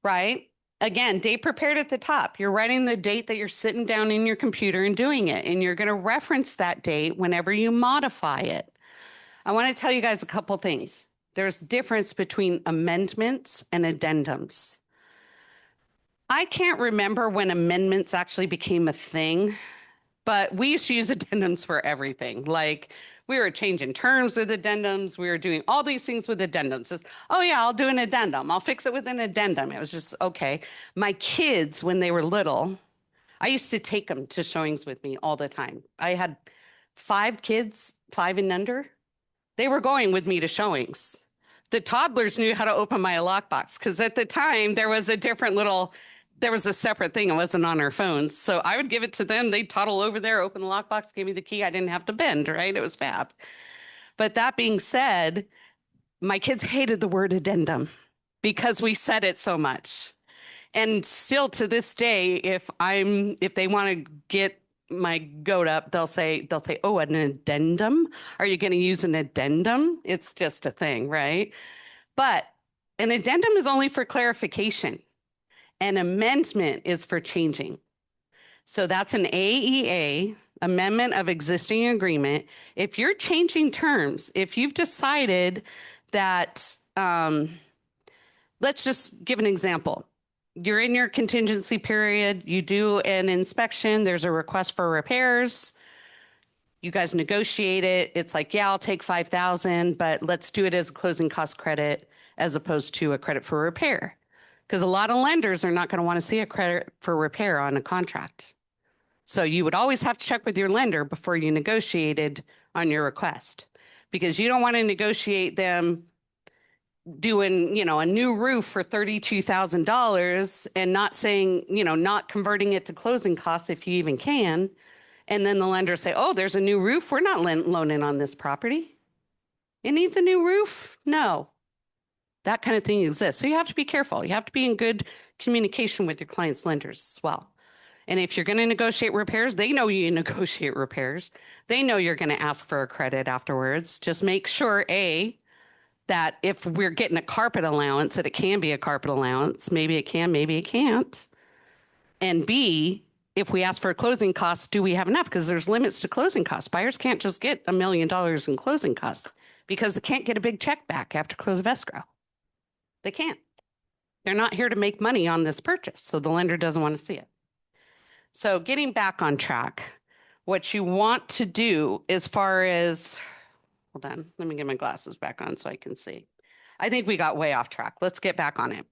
Right? Again, date prepared at the top. You're writing the date that you're sitting down in your computer and doing it. And you're going to reference that date whenever you modify it. I want to tell you guys a couple things. There's difference between amendments and addendums. I can't remember when amendments actually became a thing, but we used to use addendums for everything. Like, we were changing terms with addendums. We were doing all these things with addendums. Just, oh yeah, I'll do an addendum. I'll fix it with an addendum. It was just, okay. My kids, when they were little, I used to take them to showings with me all the time. I had 5 kids, 5 and under. They were going with me to showings. The toddlers knew how to open my lockbox because at the time there was a separate thing. It wasn't on our phones. So I would give it to them. They'd toddle over there, open the lockbox, give me the key. I didn't have to bend, right? It was fab. But that being said, my kids hated the word addendum because we said it so much. And still to this day, if they want to get my goat up, they'll say, oh, an addendum? Are you going to use an addendum? It's just a thing, right? But an addendum is only for clarification. An amendment is for changing. So that's an AEA, amendment of existing agreement. If you're changing terms, if you've decided that, let's just give an example. You're in your contingency period, you do an inspection, there's a request for repairs. You guys negotiate it. It's like, yeah, I'll take 5,000, but let's do it as a closing cost credit as opposed to a credit for repair. Because a lot of lenders are not going to want to see a credit for repair on a contract. So you would always have to check with your lender before you negotiated on your request, because you don't want to negotiate them doing, a new roof for $32,000 and not saying, not converting it to closing costs if you even can. And then the lender say, oh, there's a new roof. We're not loaning on this property. It needs a new roof. No, that kind of thing exists. So you have to be careful. You have to be in good communication with your client's lenders as well. And if you're going to negotiate repairs, they know you negotiate repairs. They know you're going to ask for a credit afterwards. Just make sure, A, that if we're getting a carpet allowance, that it can be a carpet allowance. Maybe it can, maybe it can't. And B, if we ask for closing costs, do we have enough? Because there's limits to closing costs. Buyers can't just get $1 million in closing costs because they can't get a big check back after close of escrow. They can't. They're not here to make money on this purchase, so the lender doesn't want to see it. So getting back on track, what you want to do as far as, hold on, let me get my glasses back on so I can see. I think we got way off track. Let's get back on it.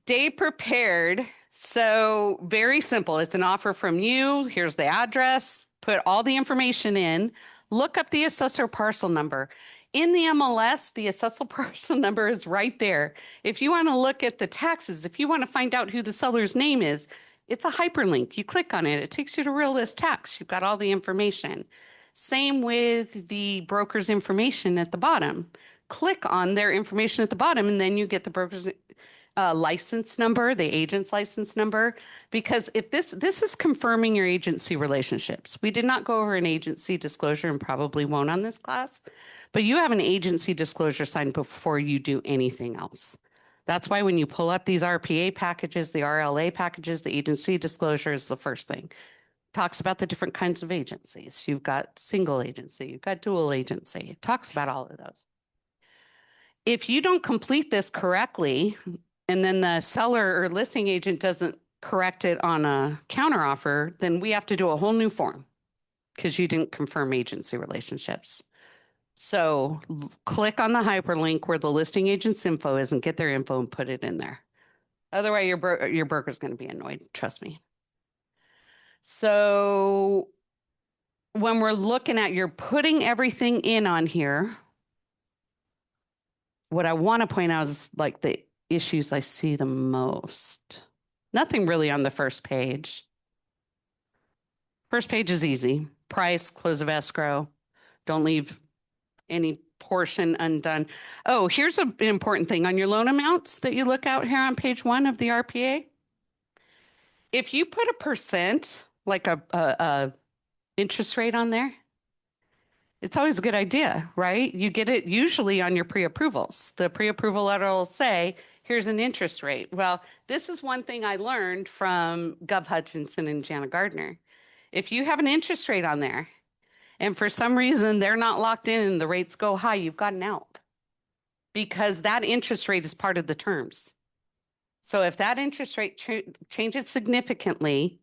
Day prepared. So very simple. It's an offer from you. Here's the address. Put all the information in. Look up the assessor parcel number. In the MLS, the assessor parcel number is right there. If you want to look at the taxes, if you want to find out who the seller's name is, it's a hyperlink. You click on it. It takes you to Realist Tax. You've got all the information. Same with the broker's information at the bottom. Click on their information at the bottom, and then you get the broker's license number, the agent's license number, because if this is confirming your agency relationships. We did not go over an agency disclosure and probably won't on this class, but you have an agency disclosure signed before you do anything else. That's why when you pull up these RPA packages, the RLA packages, the agency disclosure is the first thing. Talks about the different kinds of agencies. You've got single agency, you've got dual agency. It talks about all of those. If you don't complete this correctly, and then the seller or listing agent doesn't correct it on a counteroffer, then we have to do a whole new form because you didn't confirm agency relationships. So click on the hyperlink where the listing agent's info is and get their info and put it in there. Otherwise, your broker's going to be annoyed. Trust me. So when we're looking at, you're putting everything in on here. What I want to point out is like the issues I see the most. Nothing really on the first page. First page is easy. Price, close of escrow. Don't leave any portion undone. Oh, here's an important thing on your loan amounts that you look out here on page 1 of the RPA. If you put a percent, like a interest rate on there, it's always a good idea, right? You get it usually on your pre-approvals. The pre-approval letter will say, here's an interest rate. Well, this is one thing I learned from Gov Hutchinson and Jana Gardner. If you have an interest rate on there, and for some reason they're not locked in and the rates go high, you've got an out. Because that interest rate is part of the terms. So if that interest rate changes significantly,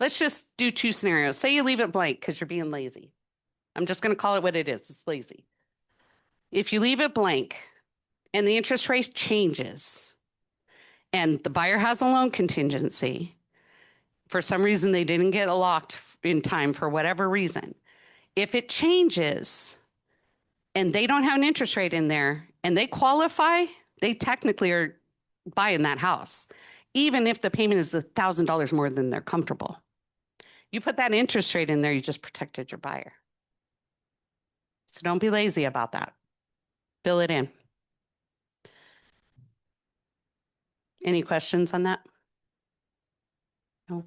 let's just do 2 scenarios. Say you leave it blank because you're being lazy. I'm just going to call it what it is. It's lazy. If you leave it blank and the interest rate changes and the buyer has a loan contingency, for some reason they didn't get locked in time for whatever reason. If it changes and they don't have an interest rate in there and they qualify, they technically are buying that house, even if the payment is $1,000 more than they're comfortable. You put that interest rate in there, you just protected your buyer. So don't be lazy about that. Fill it in. Any questions on that? No.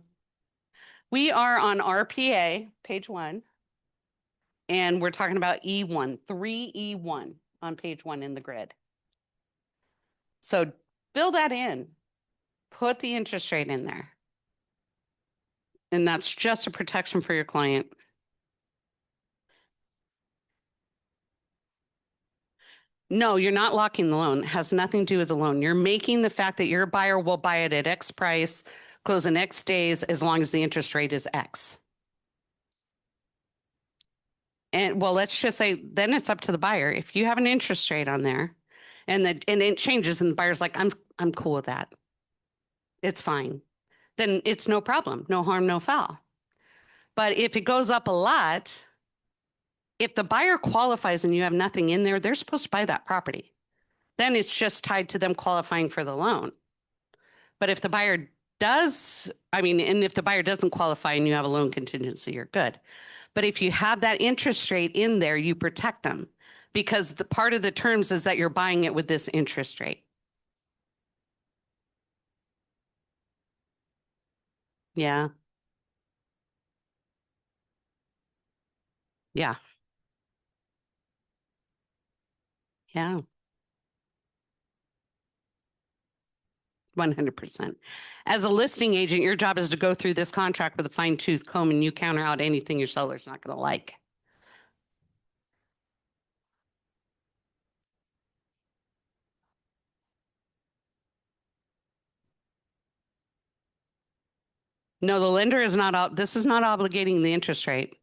We are on RPA, page 1, and we're talking about E1, 3E1 on page 1 in the grid. So fill that in. Put the interest rate in there. And that's just a protection for your client. No, you're not locking the loan. It has nothing to do with the loan. You're making the fact that your buyer will buy it at X price, close in X days, as long as the interest rate is X. And well, let's just say then it's up to the buyer. If you have an interest rate on there and it changes and the buyer's like, I'm cool with that. It's fine. Then it's no problem. No harm, no foul. But if it goes up a lot, if the buyer qualifies and you have nothing in there, they're supposed to buy that property. Then it's just tied to them qualifying for the loan. But if the buyer does, and if the buyer doesn't qualify and you have a loan contingency, you're good. But if you have that interest rate in there, you protect them because the part of the terms is that you're buying it with this interest rate. Yeah. Yeah. Yeah. 100%. As a listing agent, your job is to go through this contract with a fine tooth comb and you counter out anything your seller's not going to like. No, the lender is not, this is not obligating the interest rate.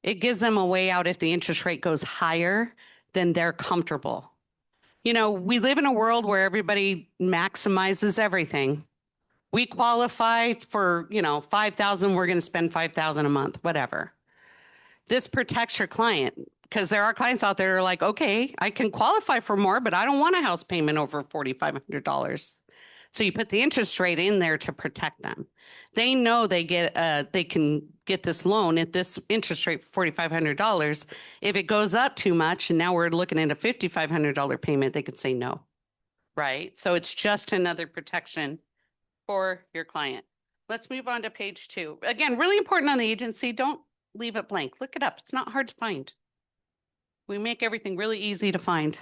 It gives them a way out if the interest rate goes higher than they're comfortable. You know, we live in a world where everybody maximizes everything. We qualify for, 5,000, we're going to spend 5,000 a month, whatever. This protects your client because there are clients out there who are like, okay, I can qualify for more, but I don't want a house payment over $4,500. So you put the interest rate in there to protect them. They know they can get this loan at this interest rate for $4,500. If it goes up too much and now we're looking at a $5,500 payment, they could say no, right? So it's just another protection for your client. Let's move on to page 2. Again, really important on the agency. Don't leave it blank. Look it up. It's not hard to find. We make everything really easy to find.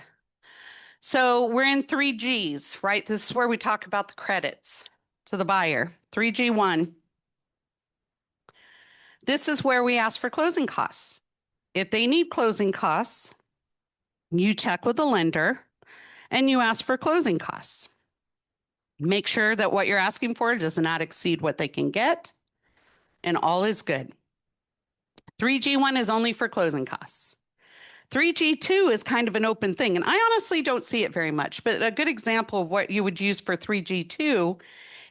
So we're in 3Gs, right? This is where we talk about the credits to the buyer. 3G1. This is where we ask for closing costs. If they need closing costs, you check with the lender and you ask for closing costs. Make sure that what you're asking for does not exceed what they can get, and all is good. 3G1 is only for closing costs. 3G2 is kind of an open thing, and I honestly don't see it very much, but a good example of what you would use for 3G2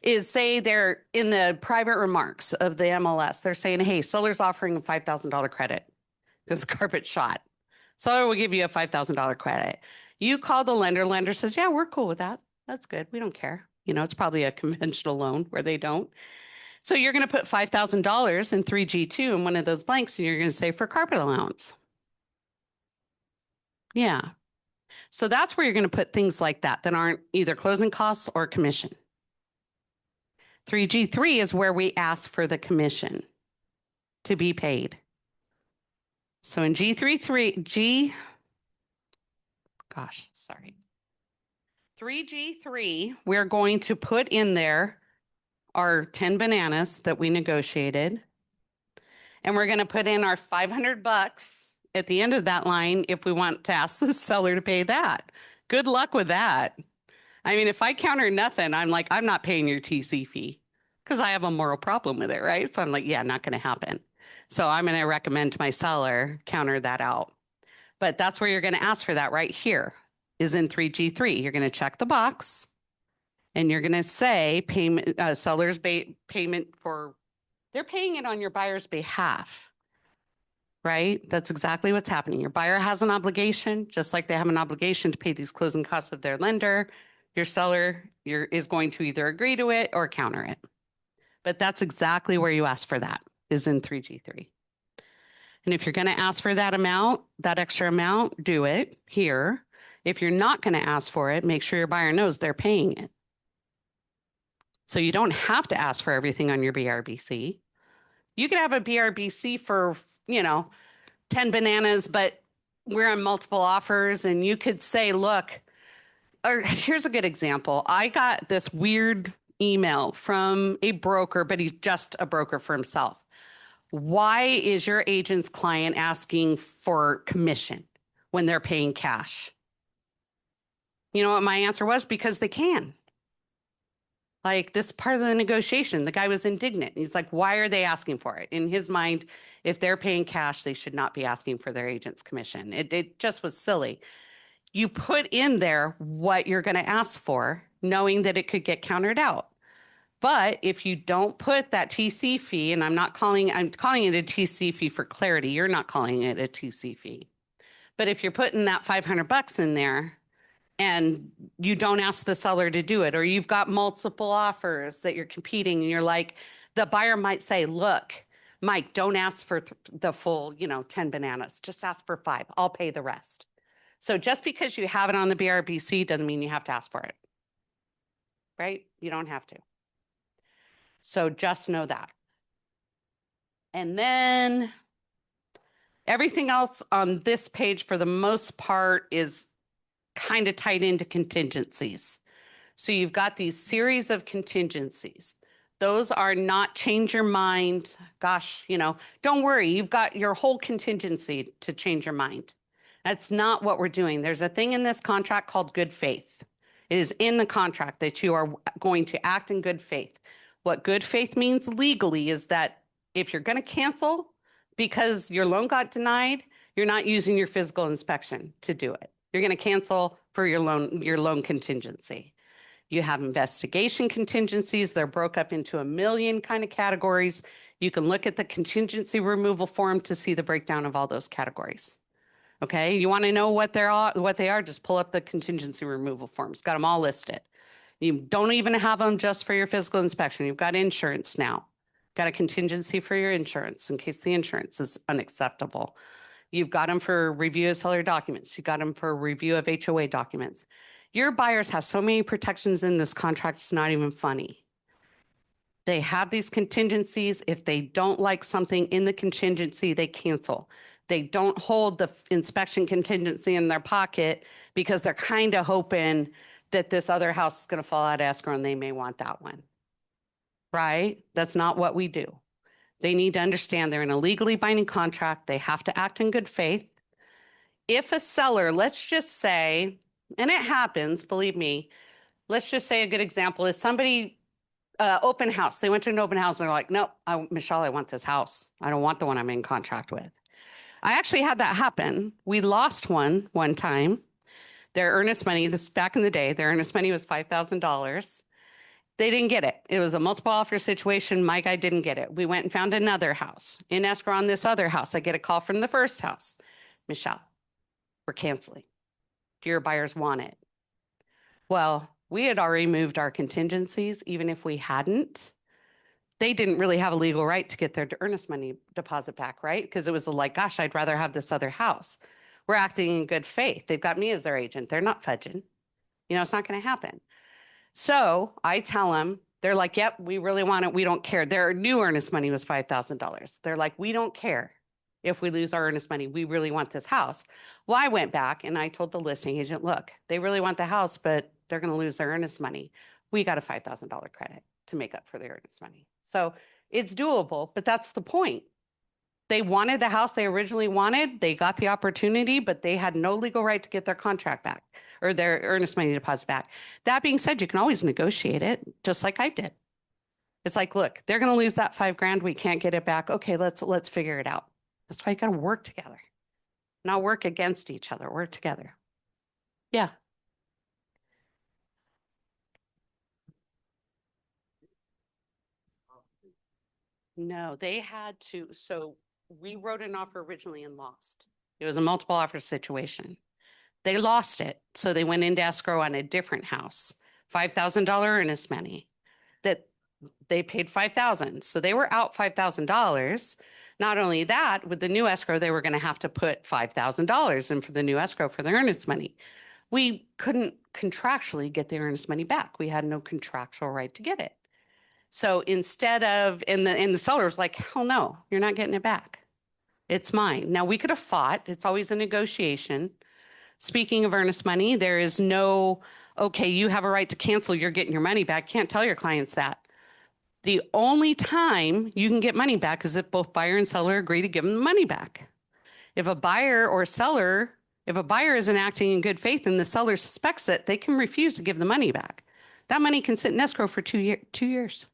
is, say they're in the private remarks of the MLS, they're saying, hey, seller's offering a $5,000 credit. There's a carpet shot. Seller will give you a $5,000 credit. You call the lender says, yeah, we're cool with that. That's good. We don't care. It's probably a conventional loan where they don't. So you're going to put $5,000 in 3G2 in one of those blanks, and you're going to say for carpet allowance. Yeah. So that's where you're going to put things like that aren't either closing costs or commission. 3G3 is where we ask for the commission to be paid. So in G33, 3G3, we're going to put in there our 10 bananas that we negotiated. And we're going to put in our $500 at the end of that line if we want to ask the seller to pay that. Good luck with that. If I counter nothing, I'm like, I'm not paying your TC fee because I have a moral problem with it, right? So I'm like, yeah, not going to happen. So I'm going to recommend to my seller counter that out. But that's where you're going to ask for that right here is in 3G3. You're going to check the box and you're going to say payment, seller's payment for, they're paying it on your buyer's behalf, right? That's exactly what's happening. Your buyer has an obligation, just like they have an obligation to pay these closing costs of their lender. Your seller is going to either agree to it or counter it. But that's exactly where you ask for that, is in 3G3. And if you're going to ask for that amount, that extra amount, do it here. If you're not going to ask for it, make sure your buyer knows they're paying it. So you don't have to ask for everything on your BRBC. You could have a BRBC for, 10 bananas, but we're on multiple offers, and you could say, look, or here's a good example. I got this weird email from a broker, but he's just a broker for himself. Why is your agent's client asking for commission when they're paying cash? You know what my answer was? Because they can. Like, this part of the negotiation, the guy was indignant. He's like, why are they asking for it? In his mind, if they're paying cash, they should not be asking for their agent's commission. It just was silly. You put in there what you're going to ask for, knowing that it could get countered out. But if you don't put that TC fee, and I'm calling it a TC fee for clarity, you're not calling it a TC fee. But if you're putting that $500 in there and you don't ask the seller to do it, or you've got multiple offers that you're competing and you're like, the buyer might say, look, Mike, don't ask for the full, 10 bananas, just ask for 5. I'll pay the rest. So just because you have it on the BRBC doesn't mean you have to ask for it, right? You don't have to. So just know that. And then everything else on this page, for the most part, is kind of tied into contingencies. So you've got these series of contingencies. Those are not change your mind. Gosh, don't worry. You've got your whole contingency to change your mind. That's not what we're doing. There's a thing in this contract called good faith. It is in the contract that you are going to act in good faith. What good faith means legally is that if you're going to cancel because your loan got denied, you're not using your physical inspection to do it. You're going to cancel for your loan contingency. You have investigation contingencies. They're broke up into a million kind of categories. You can look at the contingency removal form to see the breakdown of all those categories. Okay, you want to know what they are, just pull up the contingency removal forms. Got them all listed. You don't even have them just for your physical inspection. You've got insurance now. Got a contingency for your insurance in case the insurance is unacceptable. You've got them for review of seller documents. You've got them for review of HOA documents. Your buyers have so many protections in this contract, it's not even funny. They have these contingencies. If they don't like something in the contingency, they cancel. They don't hold the inspection contingency in their pocket because they're kind of hoping that this other house is going to fall out of escrow and they may want that one. Right? That's not what we do. They need to understand they're in a legally binding contract. They have to act in good faith. If a seller, let's just say, and it happens, believe me, let's just say a good example is somebody, open house. They went to an open house and they're like, no, Michelle, I want this house. I don't want the one I'm in contract with. I actually had that happen. We lost one time. Their earnest money, this back in the day, their earnest money was $5,000. They didn't get it. It was a multiple offer situation. My guy didn't get it. We went and found another house. In escrow on this other house, I get a call from the first house. Michelle, we're canceling. Do your buyers want it? Well, we had already moved our contingencies. Even if we hadn't, they didn't really have a legal right to get their earnest money deposit back, right? Because it was like, gosh, I'd rather have this other house. We're acting in good faith. They've got me as their agent. They're not fudging. It's not going to happen. So I tell them, they're like, yep, we really want it. We don't care. Their new earnest money was $5,000. They're like, we don't care if we lose our earnest money. We really want this house. Well, I went back and I told the listing agent, look, they really want the house, but they're going to lose their earnest money. We got a $5,000 credit to make up for their earnest money. So it's doable, but that's the point. They wanted the house they originally wanted. They got the opportunity, but they had no legal right to get their contract back or their earnest money deposit back. That being said, you can always negotiate it, just like I did. It's like, look, they're going to lose that $5,000. We can't get it back. Okay, let's figure it out. That's why you got to work together, not work against each other. Work together. Yeah. No, they had to. So we wrote an offer originally and lost. It was a multiple offer situation. They lost it. So they went into escrow on a different house, $5,000 earnest money that they paid $5,000. So they were out $5,000. Not only that, with the new escrow, they were going to have to put $5,000 in for the new escrow for the earnest money. We couldn't contractually get the earnest money back. We had no contractual right to get it. So instead of, and the seller was like, hell no, you're not getting it back. It's mine. Now we could have fought. It's always a negotiation. Speaking of earnest money, there is no, okay, you have a right to cancel, you're getting your money back. Can't tell your clients that. The only time you can get money back is if both buyer and seller agree to give them the money back. If a buyer or seller, if a buyer isn't acting in good faith and the seller suspects it, they can refuse to give the money back. That money can sit in escrow for 2 years.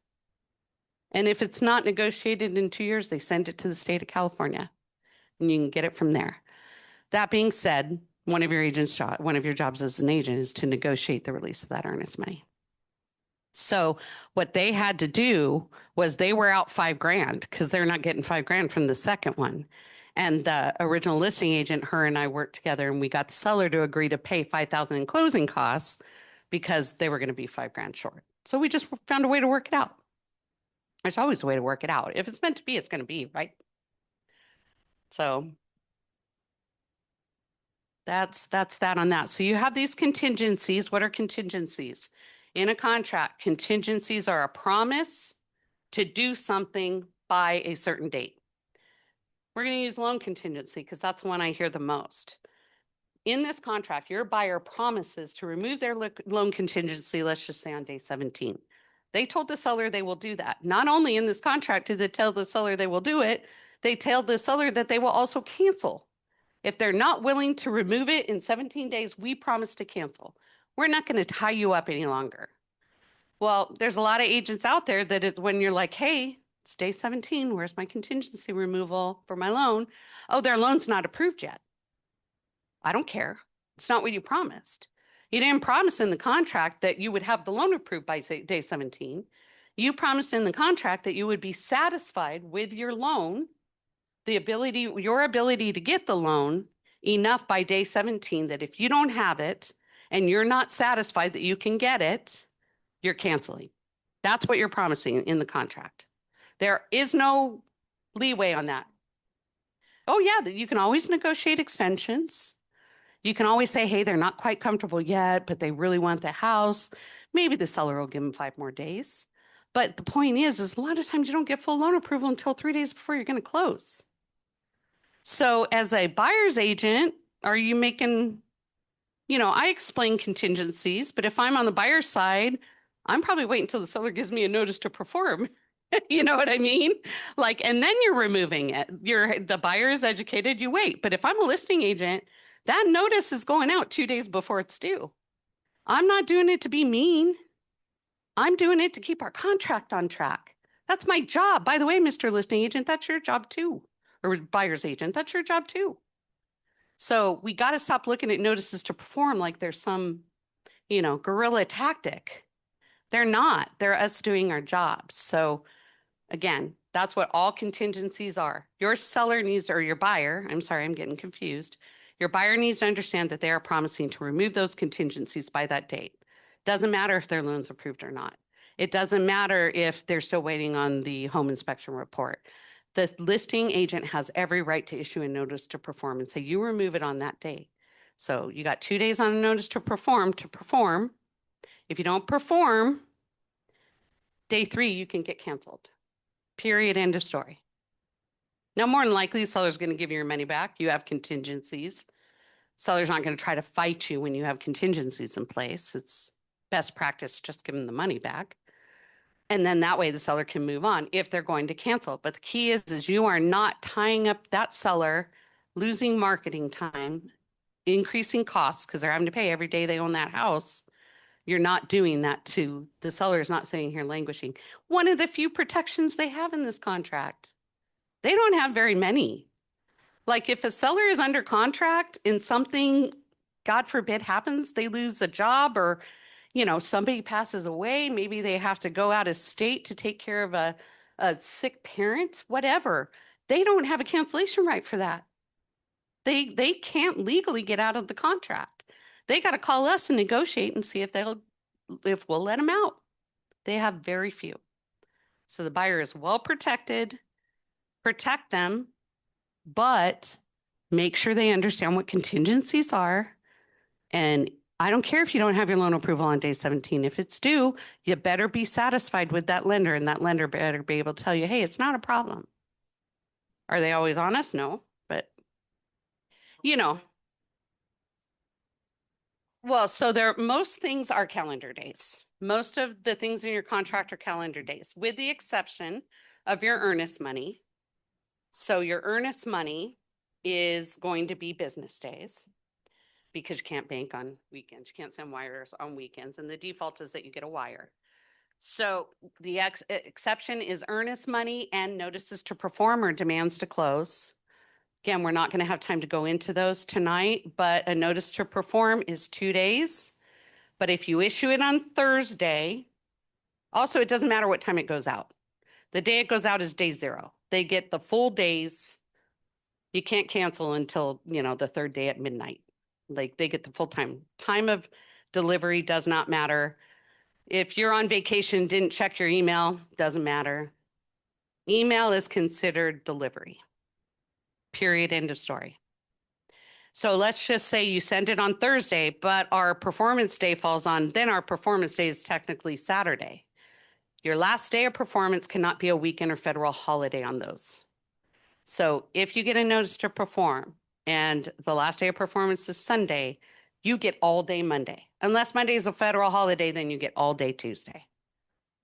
And if it's not negotiated in 2 years, they send it to the state of California and you can get it from there. That being said, one of your jobs as an agent is to negotiate the release of that earnest money. So what they had to do was they were out $5,000 because they're not getting $5,000 from the second one. And the original listing agent, her and I worked together and we got the seller to agree to pay $5,000 in closing costs because they were going to be $5,000 short. So we just found a way to work it out. There's always a way to work it out. If it's meant to be, it's going to be, right? So that's that on that. So you have these contingencies. What are contingencies? In a contract, contingencies are a promise to do something by a certain date. We're going to use loan contingency because that's the one I hear the most. In this contract, your buyer promises to remove their loan contingency, let's just say on day 17. They told the seller they will do that. Not only in this contract did they tell the seller they will do it, they tell the seller that they will also cancel. If they're not willing to remove it in 17 days, we promise to cancel. We're not going to tie you up any longer. Well, there's a lot of agents out there that is when you're like, hey, it's day 17, where's my contingency removal for my loan? Oh, their loan's not approved yet. I don't care. It's not what you promised. You didn't promise in the contract that you would have the loan approved by day 17. You promised in the contract that you would be satisfied with your loan, your ability to get the loan enough by day 17 that if you don't have it and you're not satisfied that you can get it, you're canceling. That's what you're promising in the contract. There is no leeway on that. Oh yeah, you can always negotiate extensions. You can always say, hey, they're not quite comfortable yet, but they really want the house. Maybe the seller will give them 5 more days. But the point is a lot of times you don't get full loan approval until 3 days before you're going to close. So as a buyer's agent, are you making, I explain contingencies, but if I'm on the buyer's side, I'm probably waiting until the seller gives me a notice to perform. You know what I mean? And then you're removing it. The buyer is educated, you wait. But if I'm a listing agent, that notice is going out 2 days before it's due. I'm not doing it to be mean. I'm doing it to keep our contract on track. That's my job. By the way, Mr. Listing Agent, that's your job too. Or buyer's agent, that's your job too. So we got to stop looking at notices to perform like there's some, guerrilla tactic. They're not. They're us doing our jobs. So again, that's what all contingencies are. Your seller needs, or your buyer, I'm sorry, I'm getting confused. Your buyer needs to understand that they are promising to remove those contingencies by that date. Doesn't matter if their loan's approved or not. It doesn't matter if they're still waiting on the home inspection report. The listing agent has every right to issue a notice to perform and say, you remove it on that day. So you got 2 days on a notice to perform. If you don't perform, day 3, you can get canceled. Period, end of story. Now, more than likely, the seller's going to give you your money back. You have contingencies. Seller's not going to try to fight you when you have contingencies in place. It's best practice, just give them the money back. And then that way the seller can move on if they're going to cancel. But the key is you are not tying up that seller, losing marketing time, increasing costs because they're having to pay every day they own that house. You're not doing that to the seller is not sitting here languishing. One of the few protections they have in this contract. They don't have very many. If a seller is under contract and something, God forbid, happens, they lose a job or, somebody passes away, maybe they have to go out of state to take care of a sick parent, whatever. They don't have a cancellation right for that. They can't legally get out of the contract. They got to call us and negotiate and see if we'll let them out. They have very few. So the buyer is well protected. Protect them, but make sure they understand what contingencies are. And I don't care if you don't have your loan approval on day 17. If it's due, you better be satisfied with that lender, and that lender better be able to tell you, hey, it's not a problem. Are they always honest? No, but Well, so most things are calendar days. Most of the things in your contract are calendar days, with the exception of your earnest money. So your earnest money is going to be business days because you can't bank on weekends. You can't send wires on weekends. And the default is that you get a wire. So the exception is earnest money and notices to perform or demands to close. Again, we're not going to have time to go into those tonight, but a notice to perform is 2 days. But if you issue it on Thursday, also, it doesn't matter what time it goes out. The day it goes out is day 0. They get the full days. You can't cancel until, the third day at midnight. Like they get the full time. Time of delivery does not matter. If you're on vacation, didn't check your email, doesn't matter. Email is considered delivery. Period. End of story. So let's just say you send it on Thursday, but our performance day falls on, then our performance day is technically Saturday. Your last day of performance cannot be a weekend or federal holiday on those. So if you get a notice to perform and the last day of performance is Sunday, you get all day Monday. Unless Monday is a federal holiday, then you get all day Tuesday.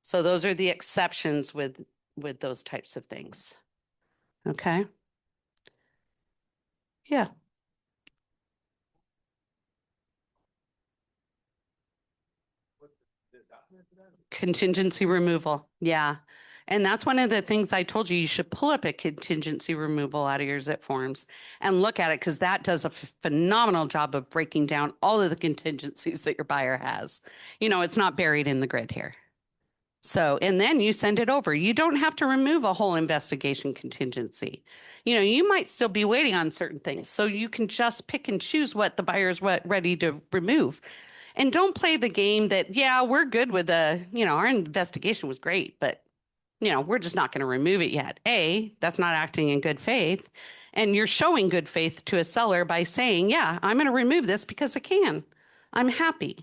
So those are the exceptions with those types of things. Okay. Yeah. Contingency removal. Yeah. And that's one of the things I told you, you should pull up a contingency removal out of your zip forms and look at it because that does a phenomenal job of breaking down all of the contingencies that your buyer has. It's not buried in the grid here. So, and then you send it over. You don't have to remove a whole investigation contingency. You might still be waiting on certain things. So you can just pick and choose what the buyer's ready to remove. And don't play the game that, yeah, we're good with our investigation was great, but, we're just not going to remove it yet. That's not acting in good faith. And you're showing good faith to a seller by saying, yeah, I'm going to remove this because I can. I'm happy.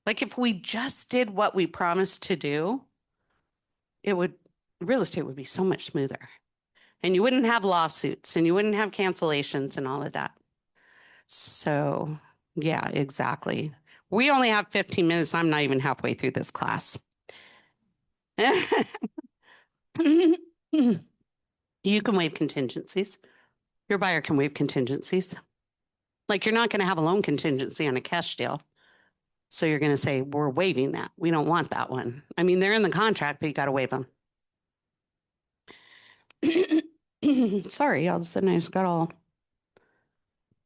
Like if we just did what we promised to do, real estate would be so much smoother. And you wouldn't have lawsuits and you wouldn't have cancellations and all of that. So, yeah, exactly. We only have 15 minutes. I'm not even halfway through this class. You can waive contingencies. Your buyer can waive contingencies. Like you're not going to have a loan contingency on a cash deal. So you're going to say, we're waiving that. We don't want that one. I mean, they're in the contract, but you got to waive them. Sorry, all of a sudden I just got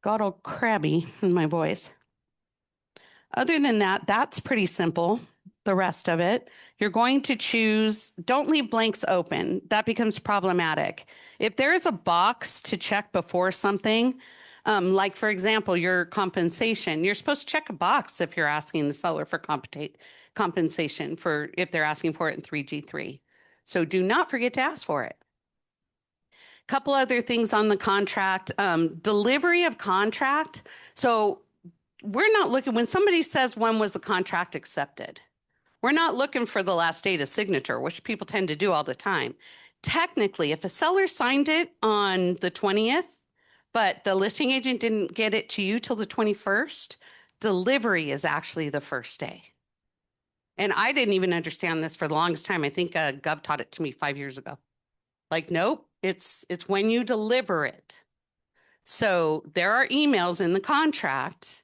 all crabby in my voice. Other than that, that's pretty simple. The rest of it, you're going to choose, don't leave blanks open. That becomes problematic. If there is a box to check before something, like for example, your compensation, you're supposed to check a box if you're asking the seller for compensation for if they're asking for it in 3G3. So do not forget to ask for it. Couple other things on the contract, delivery of contract. So we're not looking, when somebody says when was the contract accepted, we're not looking for the last date of signature, which people tend to do all the time. Technically, if a seller signed it on the 20th, but the listing agent didn't get it to you till the 21st, delivery is actually the first day. And I didn't even understand this for the longest time. I think Gov taught it to me 5 years ago. Like, nope, it's when you deliver it. So there are emails in the contract,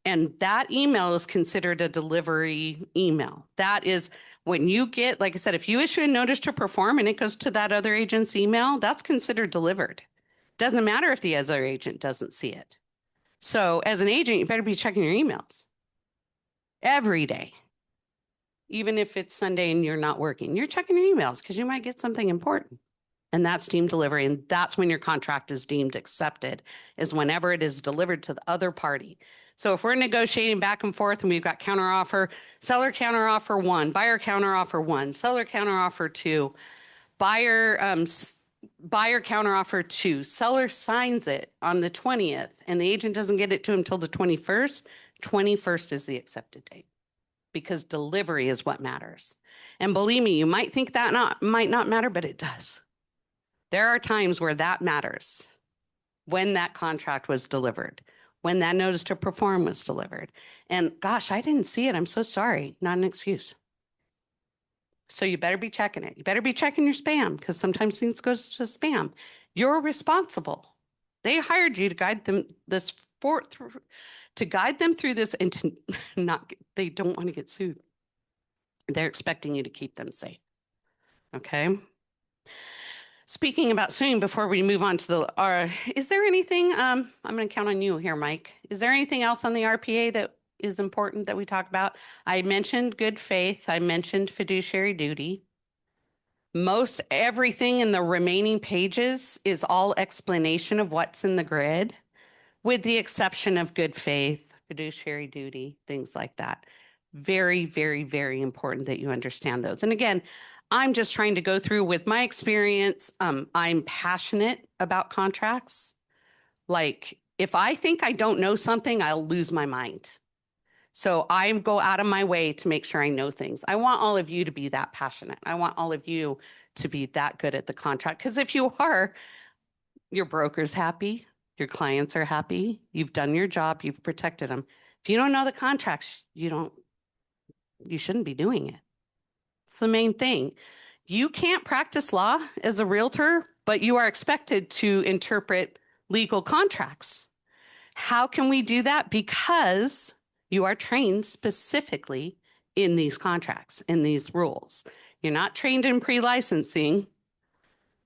and that email is considered a delivery email. That is when you get, like I said, if you issue a notice to perform and it goes to that other agent's email, that's considered delivered. Doesn't matter if the other agent doesn't see it. So as an agent, you better be checking your emails every day. Even if it's Sunday and you're not working, you're checking your emails because you might get something important. And that's deemed delivery. And that's when your contract is deemed accepted, is whenever it is delivered to the other party. So if we're negotiating back and forth and we've got counteroffer, seller counteroffer 1, buyer counteroffer 1, seller counteroffer 2, buyer counteroffer 2, seller signs it on the 20th and the agent doesn't get it to him until the 21st, 21st is the accepted date because delivery is what matters. And believe me, you might think that might not matter, but it does. There are times where that matters when that contract was delivered. when that notice to perform was delivered. And gosh, I didn't see it. I'm so sorry. Not an excuse. So you better be checking it. You better be checking your spam because sometimes things goes to spam. You're responsible. They hired you to guide them to guide them through this and to not, they don't want to get sued. They're expecting you to keep them safe. Okay. Speaking about suing, before we move on to the, is there anything, I'm going to count on you here, Mike. Is there anything else on the RPA that is important that we talk about? I mentioned good faith. I mentioned fiduciary duty. Most everything in the remaining pages is all explanation of what's in the grid, with the exception of good faith, fiduciary duty, things like that. Very, very, very important that you understand those. And again, I'm just trying to go through with my experience. I'm passionate about contracts. Like if I think I don't know something, I'll lose my mind. So I go out of my way to make sure I know things. I want all of you to be that passionate. I want all of you to be that good at the contract. Because if you are, your broker's happy, your clients are happy, you've done your job, you've protected them. If you don't know the contracts, you shouldn't be doing it. It's the main thing. You can't practice law as a realtor, but you are expected to interpret legal contracts. How can we do that? Because you are trained specifically in these contracts, in these rules. You're not trained in pre-licensing.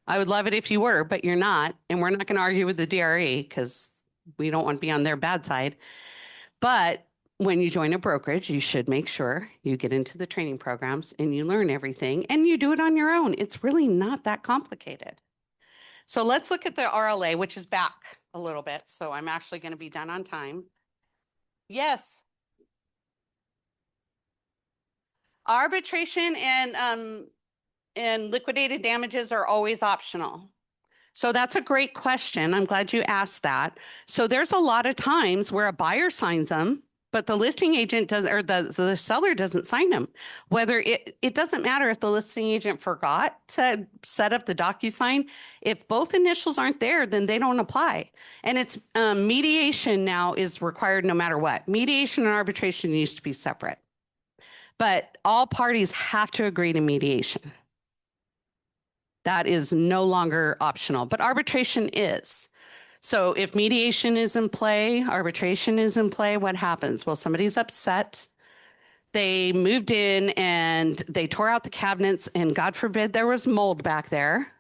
I would love it if you were, but you're not. And we're not going to argue with the DRE because we don't want to be on their bad side. But when you join a brokerage, you should make sure you get into the training programs and you learn everything and you do it on your own. It's really not that complicated. So let's look at the RLA, which is back a little bit. So I'm actually going to be done on time. Yes. Arbitration and liquidated damages are always optional. So that's a great question. I'm glad you asked that. So there's a lot of times where a buyer signs them, but the listing agent does, or the seller doesn't sign them. Whether it doesn't matter if the listing agent forgot to set up the DocuSign. If both initials aren't there, then they don't apply. And it's mediation now is required no matter what. Mediation and arbitration used to be separate, but all parties have to agree to mediation. That is no longer optional, but arbitration is. So if mediation is in play, arbitration is in play, what happens? Well, somebody's upset. They moved in and they tore out the cabinets and God forbid there was mold back there.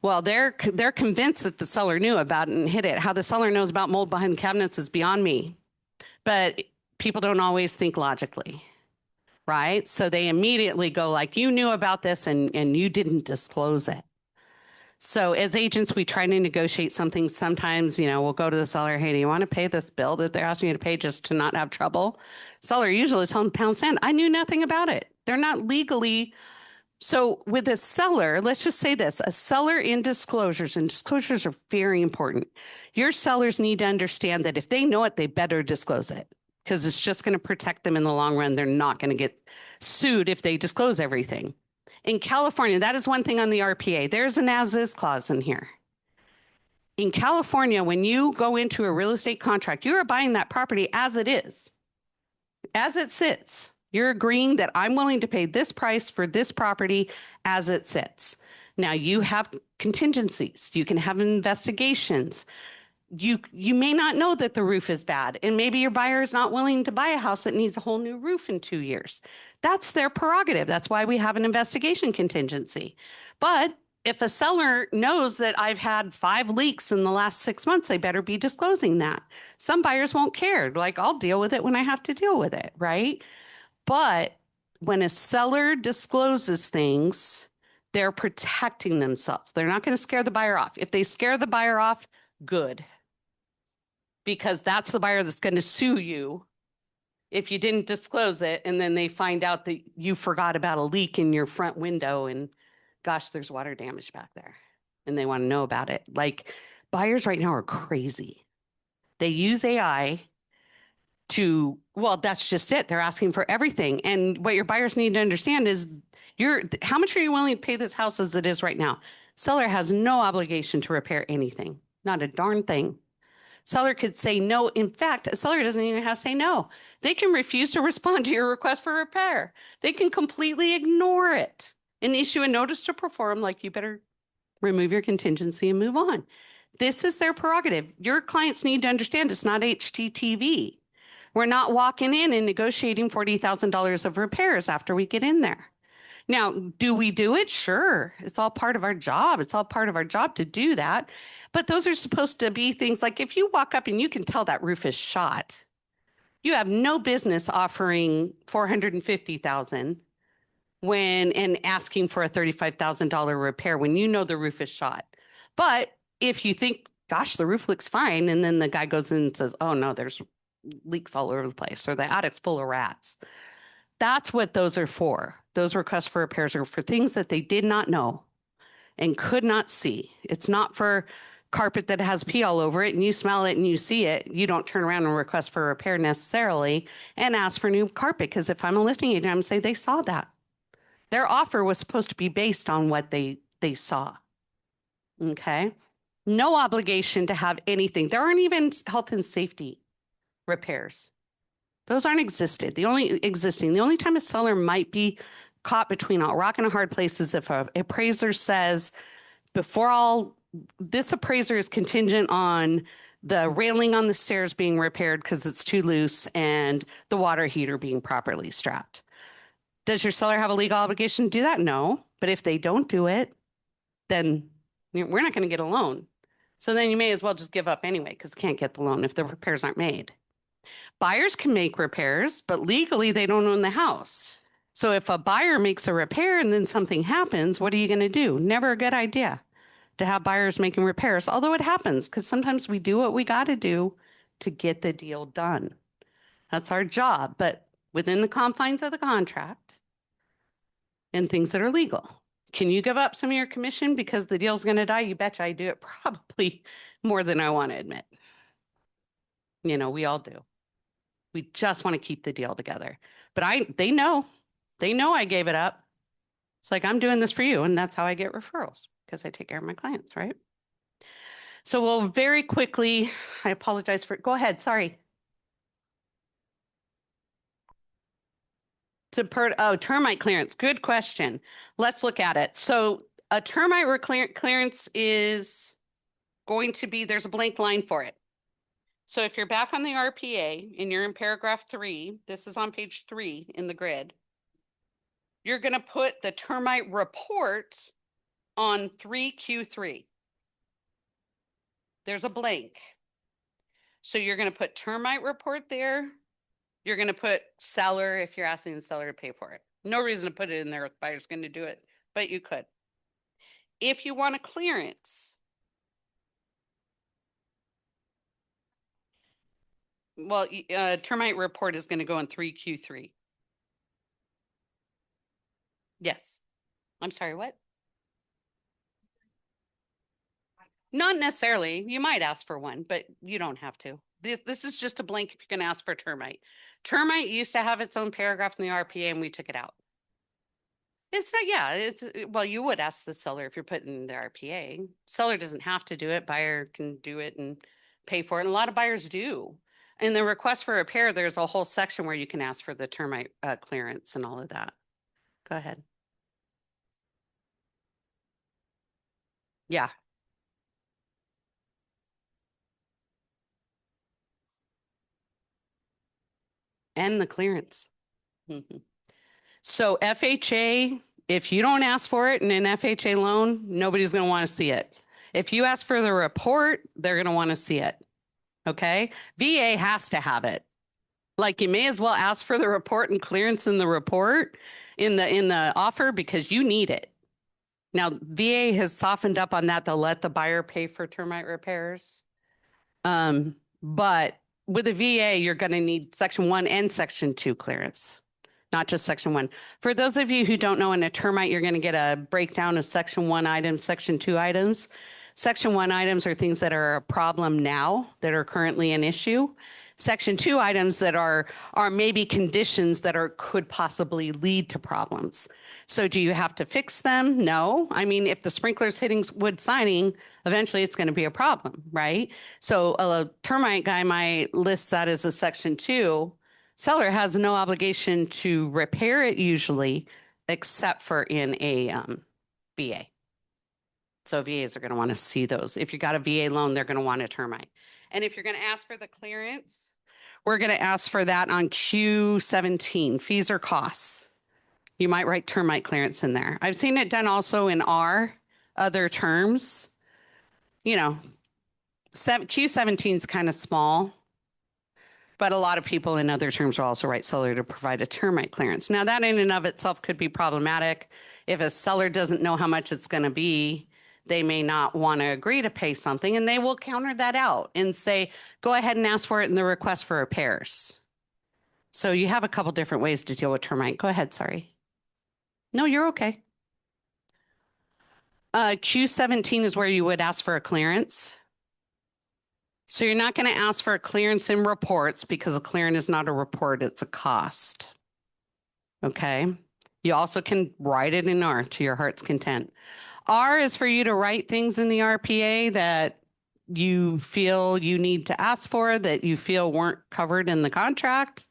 Well, they're convinced that the seller knew about it and hid it. How the seller knows about mold behind the cabinets is beyond me. But people don't always think logically, right? So they immediately go like, you knew about this and you didn't disclose it. So as agents, we try to negotiate something. Sometimes, we'll go to the seller, hey, do you want to pay this bill that they're asking you to pay just to not have trouble? Seller usually tells them pound sand. I knew nothing about it. They're not legally. So with a seller, let's just say this, a seller in disclosures, and disclosures are very important. Your sellers need to understand that if they know it, they better disclose it because it's just going to protect them in the long run. They're not going to get sued if they disclose everything. In California, that is one thing on the RPA. There's an as-is clause in here. In California, when you go into a real estate contract, you are buying that property as it is, as it sits. You're agreeing that I'm willing to pay this price for this property as it sits. Now, you have contingencies. You can have investigations. You may not know that the roof is bad, and maybe your buyer is not willing to buy a house that needs a whole new roof in 2 years. That's their prerogative. That's why we have an investigation contingency. But if a seller knows that I've had 5 leaks in the last 6 months, they better be disclosing that. Some buyers won't care. Like, I'll deal with it when I have to deal with it, right? But when a seller discloses things, they're protecting themselves. They're not going to scare the buyer off. If they scare the buyer off, good. Because that's the buyer that's going to sue you if you didn't disclose it and then they find out that you forgot about a leak in your front window and gosh, there's water damage back there and they want to know about it. Like buyers right now are crazy. They use AI to, well, that's just it. They're asking for everything. And what your buyers need to understand is how much are you willing to pay this house as it is right now? Seller has no obligation to repair anything, not a darn thing. Seller could say no. In fact, a seller doesn't even have to say no. They can refuse to respond to your request for repair. They can completely ignore it and issue a notice to perform, like you better remove your contingency and move on. This is their prerogative. Your clients need to understand it's not HGTV. We're not walking in and negotiating $40,000 of repairs after we get in there. Now, do we do it? Sure. It's all part of our job. It's all part of our job to do that. But those are supposed to be things like if you walk up and you can tell that roof is shot, you have no business offering $450,000 and asking for a $35,000 repair when you know the roof is shot. But if you think, gosh, the roof looks fine, and then the guy goes in and says, oh no, there's leaks all over the place, or the attic's full of rats. That's what those are for. Those requests for repairs are for things that they did not know and could not see. It's not for carpet that has pee all over it and you smell it and you see it. You don't turn around and request for repair necessarily and ask for new carpet, because if I'm a listing agent, I'm going to say they saw that. Their offer was supposed to be based on what they saw. Okay? No obligation to have anything. There aren't even health and safety repairs. Those aren't the only time a seller might be caught between a rock and a hard place is if an appraiser says, this appraiser is contingent on the railing on the stairs being repaired because it's too loose and the water heater being properly strapped. Does your seller have a legal obligation to do that? No. But if they don't do it, then we're not going to get a loan. So then you may as well just give up anyway, because you can't get the loan if the repairs aren't made. Buyers can make repairs, but legally they don't own the house. So if a buyer makes a repair and then something happens, what are you going to do? Never a good idea to have buyers making repairs, although it happens, because sometimes we do what we got to do to get the deal done. That's our job, but within the confines of the contract and things that are legal. Can you give up some of your commission because the deal's going to die? You betcha I do it probably more than I want to admit. We all do. We just want to keep the deal together. But they know I gave it up. It's like, I'm doing this for you. And that's how I get referrals, because I take care of my clients, right? So we'll very quickly, I apologize for, go ahead, sorry. Termite clearance, good question. Let's look at it. So a termite clearance is going to be, there's a blank line for it. So if you're back on the RPA and you're in paragraph 3, this is on page 3 in the grid, you're going to put the termite report on 3Q3. There's a blank. So you're going to put termite report there. You're going to put seller if you're asking the seller to pay for it. No reason to put it in there if the buyer's going to do it, but you could. If you want a clearance, well, termite report is going to go in 3Q3. Yes. I'm sorry, what? Not necessarily. You might ask for one, but you don't have to. This is just a blank if you're going to ask for termite. Termite used to have its own paragraph in the RPA and we took it out. It's not, well, you would ask the seller if you're putting in the RPA. Seller doesn't have to do it. Buyer can do it and pay for it. And a lot of buyers do. In the request for repair, there's a whole section where you can ask for the termite clearance and all of that. Go ahead. Yeah. And the clearance. Mm-hmm. So FHA, if you don't ask for it in an FHA loan, nobody's going to want to see it. If you ask for the report, they're going to want to see it. Okay. VA has to have it. Like, you may as well ask for the report and clearance in the report in the offer, because you need it. Now, VA has softened up on that. They'll let the buyer pay for termite repairs. But with a VA, you're going to need Section 1 and Section 2 clearance, not just Section 1. For those of you who don't know, in a termite, you're going to get a breakdown of Section 1 items, Section 2 items. Section 1 items are things that are a problem now, that are currently an issue. Section 2 items that are maybe conditions that could possibly lead to problems. So do you have to fix them? No. I mean, if the sprinkler's hitting wood siding, eventually it's going to be a problem, right? So a termite guy might list that as a Section 2. Seller has no obligation to repair it usually, except for in a VA. So VAs are going to want to see those. If you got a VA loan, they're going to want a termite. And if you're going to ask for the clearance, we're going to ask for that on Q17, fees or costs. You might write termite clearance in there. I've seen it done also in other terms. You know, Q17 is kind of small, but a lot of people in other terms will also write seller to provide a termite clearance. Now that in and of itself could be problematic. If a seller doesn't know how much it's going to be, they may not want to agree to pay something, and they will counter that out and say, go ahead and ask for it in the request for repairs. So you have a couple different ways to deal with termite. Go ahead, sorry. No, you're okay. Q17 is where you would ask for a clearance. So you're not going to ask for a clearance in reports because a clearance is not a report, it's a cost. Okay. You also can write it in R to your heart's content. R is for you to write things in the RPA that you feel you need to ask for, that you feel weren't covered in the contract.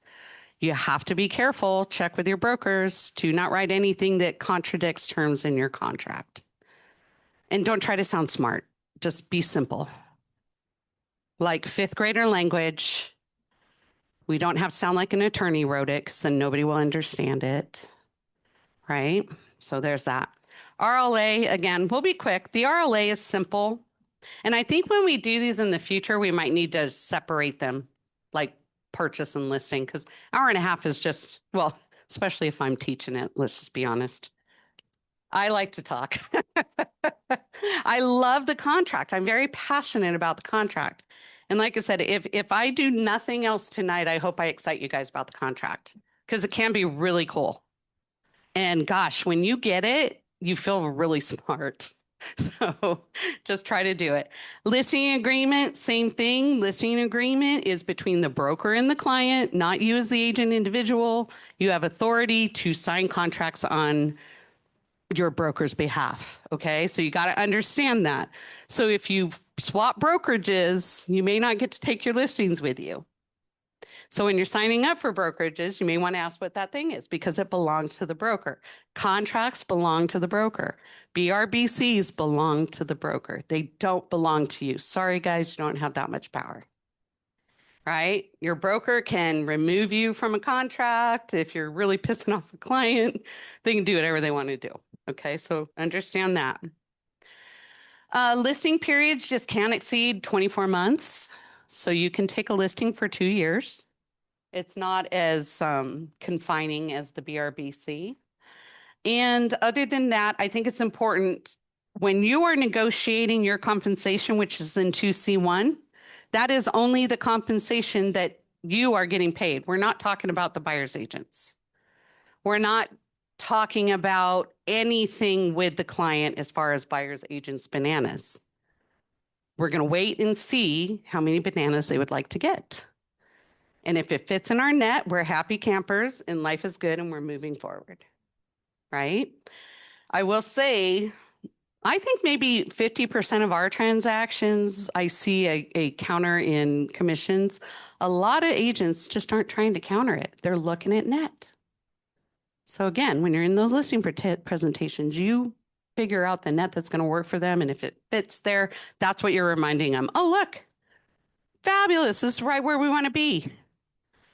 You have to be careful, check with your brokers to not write anything that contradicts terms in your contract. And don't try to sound smart, just be simple. Like fifth grader language. We don't have to sound like an attorney wrote it because then nobody will understand it, right? So there's that. RLA, again, we'll be quick. The RLA is simple. And I think when we do these in the future, we might need to separate them, like purchase and listing, because hour and a half is just, well, especially if I'm teaching it, let's just be honest. I like to talk. I love the contract. I'm very passionate about the contract. And like I said, if I do nothing else tonight, I hope I excite you guys about the contract because it can be really cool. And gosh, when you get it, you feel really smart. So just try to do it. Listing agreement, same thing. Listing agreement is between the broker and the client, not you as the agent individual. You have authority to sign contracts on your broker's behalf. Okay. So you got to understand that. So if you swap brokerages, you may not get to take your listings with you. So when you're signing up for brokerages, you may want to ask what that thing is because it belongs to the broker. Contracts belong to the broker. BRBCs belong to the broker. They don't belong to you. Sorry, guys, you don't have that much power. Right? Your broker can remove you from a contract. If you're really pissing off a client, they can do whatever they want to do. Okay, so understand that. Listing periods just can't exceed 24 months. So you can take a listing for 2 years. It's not as confining as the BRBC. And other than that, I think it's important when you are negotiating your compensation, which is in 2C1, that is only the compensation that you are getting paid. We're not talking about the buyer's agents. We're not talking about anything with the client as far as buyer's agents bananas. We're going to wait and see how many bananas they would like to get. And if it fits in our net, we're happy campers and life is good and we're moving forward, right? I will say, I think maybe 50% of our transactions, I see a counter in commissions. A lot of agents just aren't trying to counter it. They're looking at net. So again, when you're in those listing presentations, you figure out the net that's going to work for them. And if it fits there, that's what you're reminding them. Oh, look, fabulous. This is right where we want to be.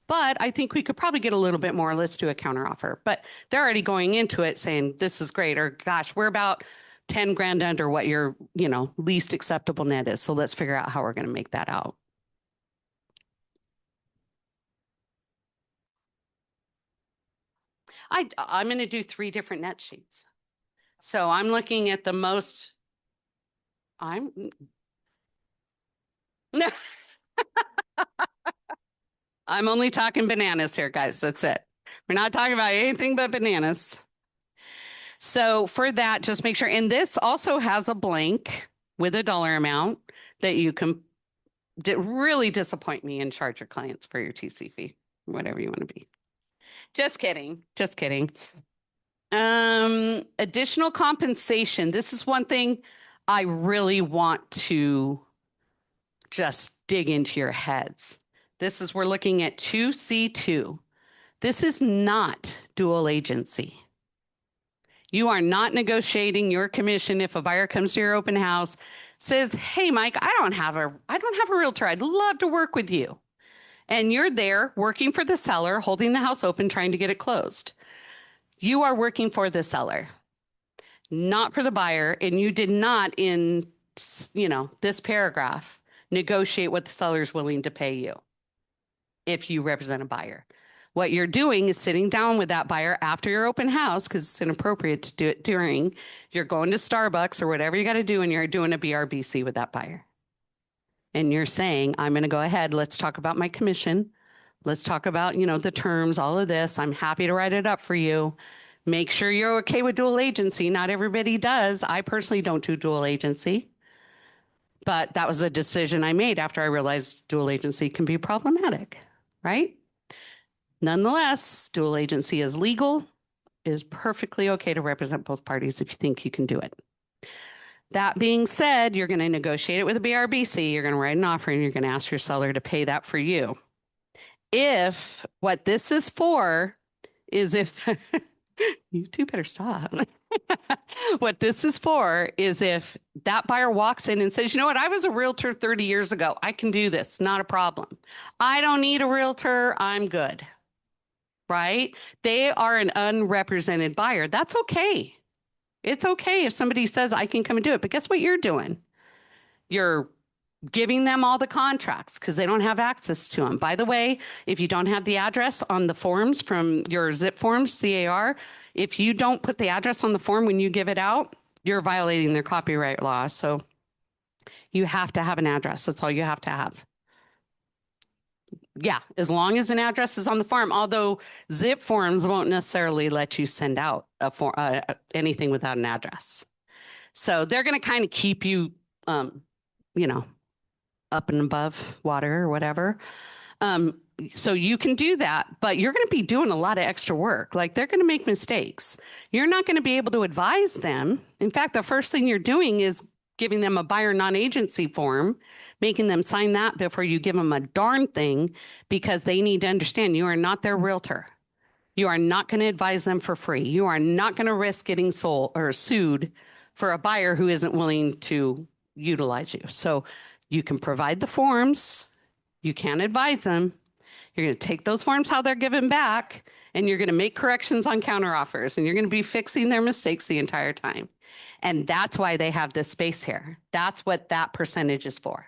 But I think we could probably get a little bit more. Let's do a counter offer. But they're already going into it saying, this is great. Or gosh, we're about 10 grand under what your, least acceptable net is. So let's figure out how we're going to make that out. I'm going to do 3 different net sheets. So I'm looking at the most, I'm only talking bananas here, guys. That's it. We're not talking about anything but bananas. So for that, just make sure, and this also has a blank with a dollar amount that you can really disappoint me and charge your clients for your TC fee, whatever you want to be. Just kidding. Just kidding. Additional compensation. This is one thing I really want to just dig into your heads. We're looking at 2C2. This is not dual agency. You are not negotiating your commission if a buyer comes to your open house, says, "Hey, Mike, I don't have a realtor. I'd love to work with you." And you're there working for the seller, holding the house open, trying to get it closed. You are working for the seller, not for the buyer. And you did not, in this paragraph, negotiate what the seller is willing to pay you if you represent a buyer. What you're doing is sitting down with that buyer after your open house, because it's inappropriate to do it during. You're going to Starbucks or whatever you got to do, and you're doing a BRBC with that buyer. And you're saying, "I'm going to go ahead. Let's talk about my commission. Let's talk about, the terms, all of this. I'm happy to write it up for you. Make sure you're okay with dual agency." Not everybody does. I personally don't do dual agency. But that was a decision I made after I realized dual agency can be problematic, right? Nonetheless, dual agency is legal, is perfectly okay to represent both parties if you think you can do it. That being said, you're going to negotiate it with a BRBC, you're going to write an offer, and you're going to ask your seller to pay that for you. If what this is for is if, you two better stop. What this is for is if that buyer walks in and says, "You know what, I was a realtor 30 years ago. I can do this, not a problem. I don't need a realtor, I'm good." Right? They are an unrepresented buyer. That's okay. It's okay if somebody says, "I can come and do it." But guess what you're doing? You're giving them all the contracts because they don't have access to them. By the way, if you don't have the address on the forms from your zip forms, CAR, if you don't put the address on the form when you give it out, you're violating their copyright law. So you have to have an address. That's all you have to have. Yeah, as long as an address is on the form, although zip forms won't necessarily let you send out anything without an address. So they're going to kind of keep you, up and above water or whatever. So you can do that, but you're going to be doing a lot of extra work. Like, they're going to make mistakes. You're not going to be able to advise them. In fact, the first thing you're doing is giving them a buyer non-agency form, making them sign that before you give them a darn thing, because they need to understand you are not their realtor. You are not going to advise them for free. You are not going to risk getting sold or sued for a buyer who isn't willing to utilize you. So you can provide the forms. You can advise them. You're going to take those forms how they're given back, and you're going to make corrections on counteroffers, and you're going to be fixing their mistakes the entire time. And that's why they have this space here. That's what that percentage is for.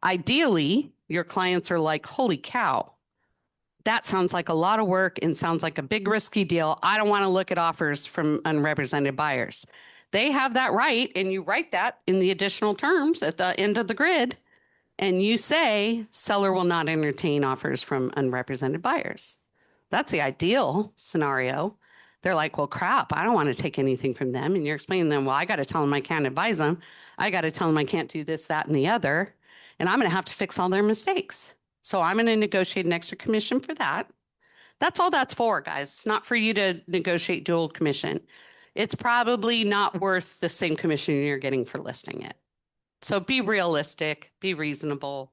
Ideally, your clients are like, "Holy cow, that sounds like a lot of work and sounds like a big risky deal. I don't want to look at offers from unrepresented buyers." They have that right, and you write that in the additional terms at the end of the grid, and you say, "Seller will not entertain offers from unrepresented buyers." That's the ideal scenario. They're like, "Well, crap, I don't want to take anything from them." And you're explaining to them, "Well, I got to tell them I can't advise them. I got to tell them I can't do this, that, and the other. And I'm going to have to fix all their mistakes. So I'm going to negotiate an extra commission for that." That's all that's for, guys. It's not for you to negotiate dual commission. It's probably not worth the same commission you're getting for listing it. So be realistic, be reasonable.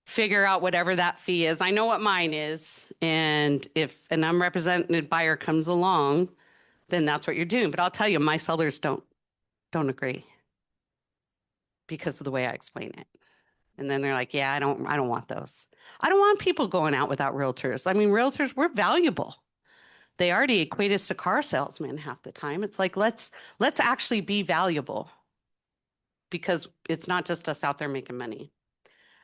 Figure out whatever that fee is. I know what mine is. And if an unrepresented buyer comes along, then that's what you're doing. But I'll tell you, my sellers don't agree because of the way I explain it. And then they're like, "Yeah, I don't want those. I don't want people going out without realtors." I mean, realtors, we're valuable. They already equate us to car salesmen half the time. It's like, let's actually be valuable, because it's not just us out there making money.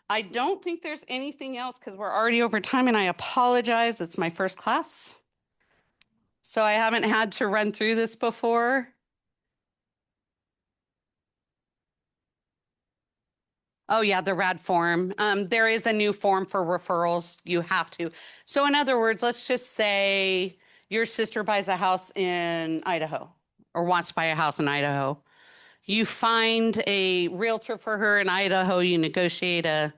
I don't think there's anything else because we're already over time, and I apologize. It's my first class, so I haven't had to run through this before. Oh yeah, the RAD form. There is a new form for referrals. You have to. So in other words, let's just say your sister buys a house in Idaho or wants to buy a house in Idaho. You find a realtor for her in Idaho, you negotiate a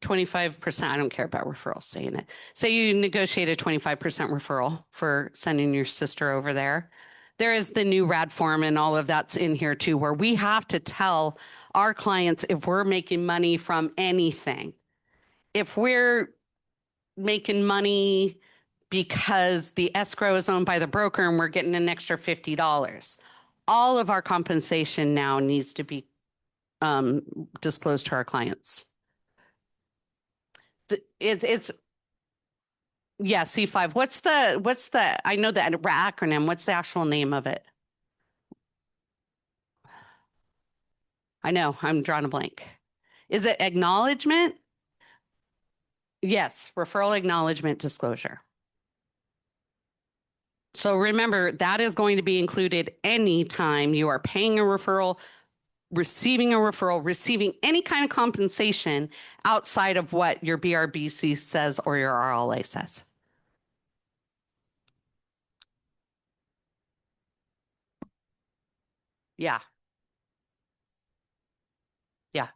25%. I don't care about referrals saying it. Say you negotiate a 25% referral for sending your sister over there. There is the new RAD form and all of that's in here too, where we have to tell our clients if we're making money from anything. If we're making money because the escrow is owned by the broker and we're getting an extra $50. All of our compensation now needs to be disclosed to our clients. It's yeah, C5. What's the, I know the acronym, what's the actual name of it? I know, I'm drawing a blank. Is it acknowledgement? Yes, referral acknowledgement disclosure. So remember, that is going to be included anytime you are paying a referral, receiving any kind of compensation outside of what your BRBC says or your RLA says. Yeah. Yeah.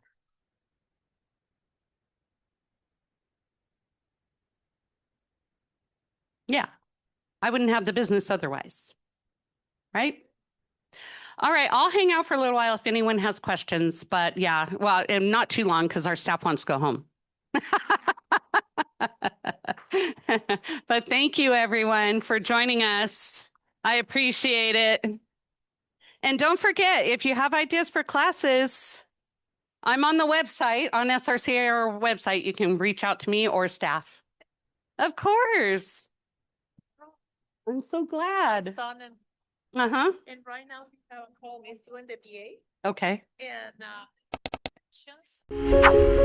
Yeah. I wouldn't have the business otherwise. Right? All right, I'll hang out for a little while if anyone has questions, but yeah, well, and not too long because our staff wants to go home. But thank you everyone for joining us. I appreciate it. And don't forget, if you have ideas for classes, I'm on the website, on SRCAR website. You can reach out to me or staff. Of course. I'm so glad. Son and Uh-huh. and right now we have a call is doing the BA Okay. and questions.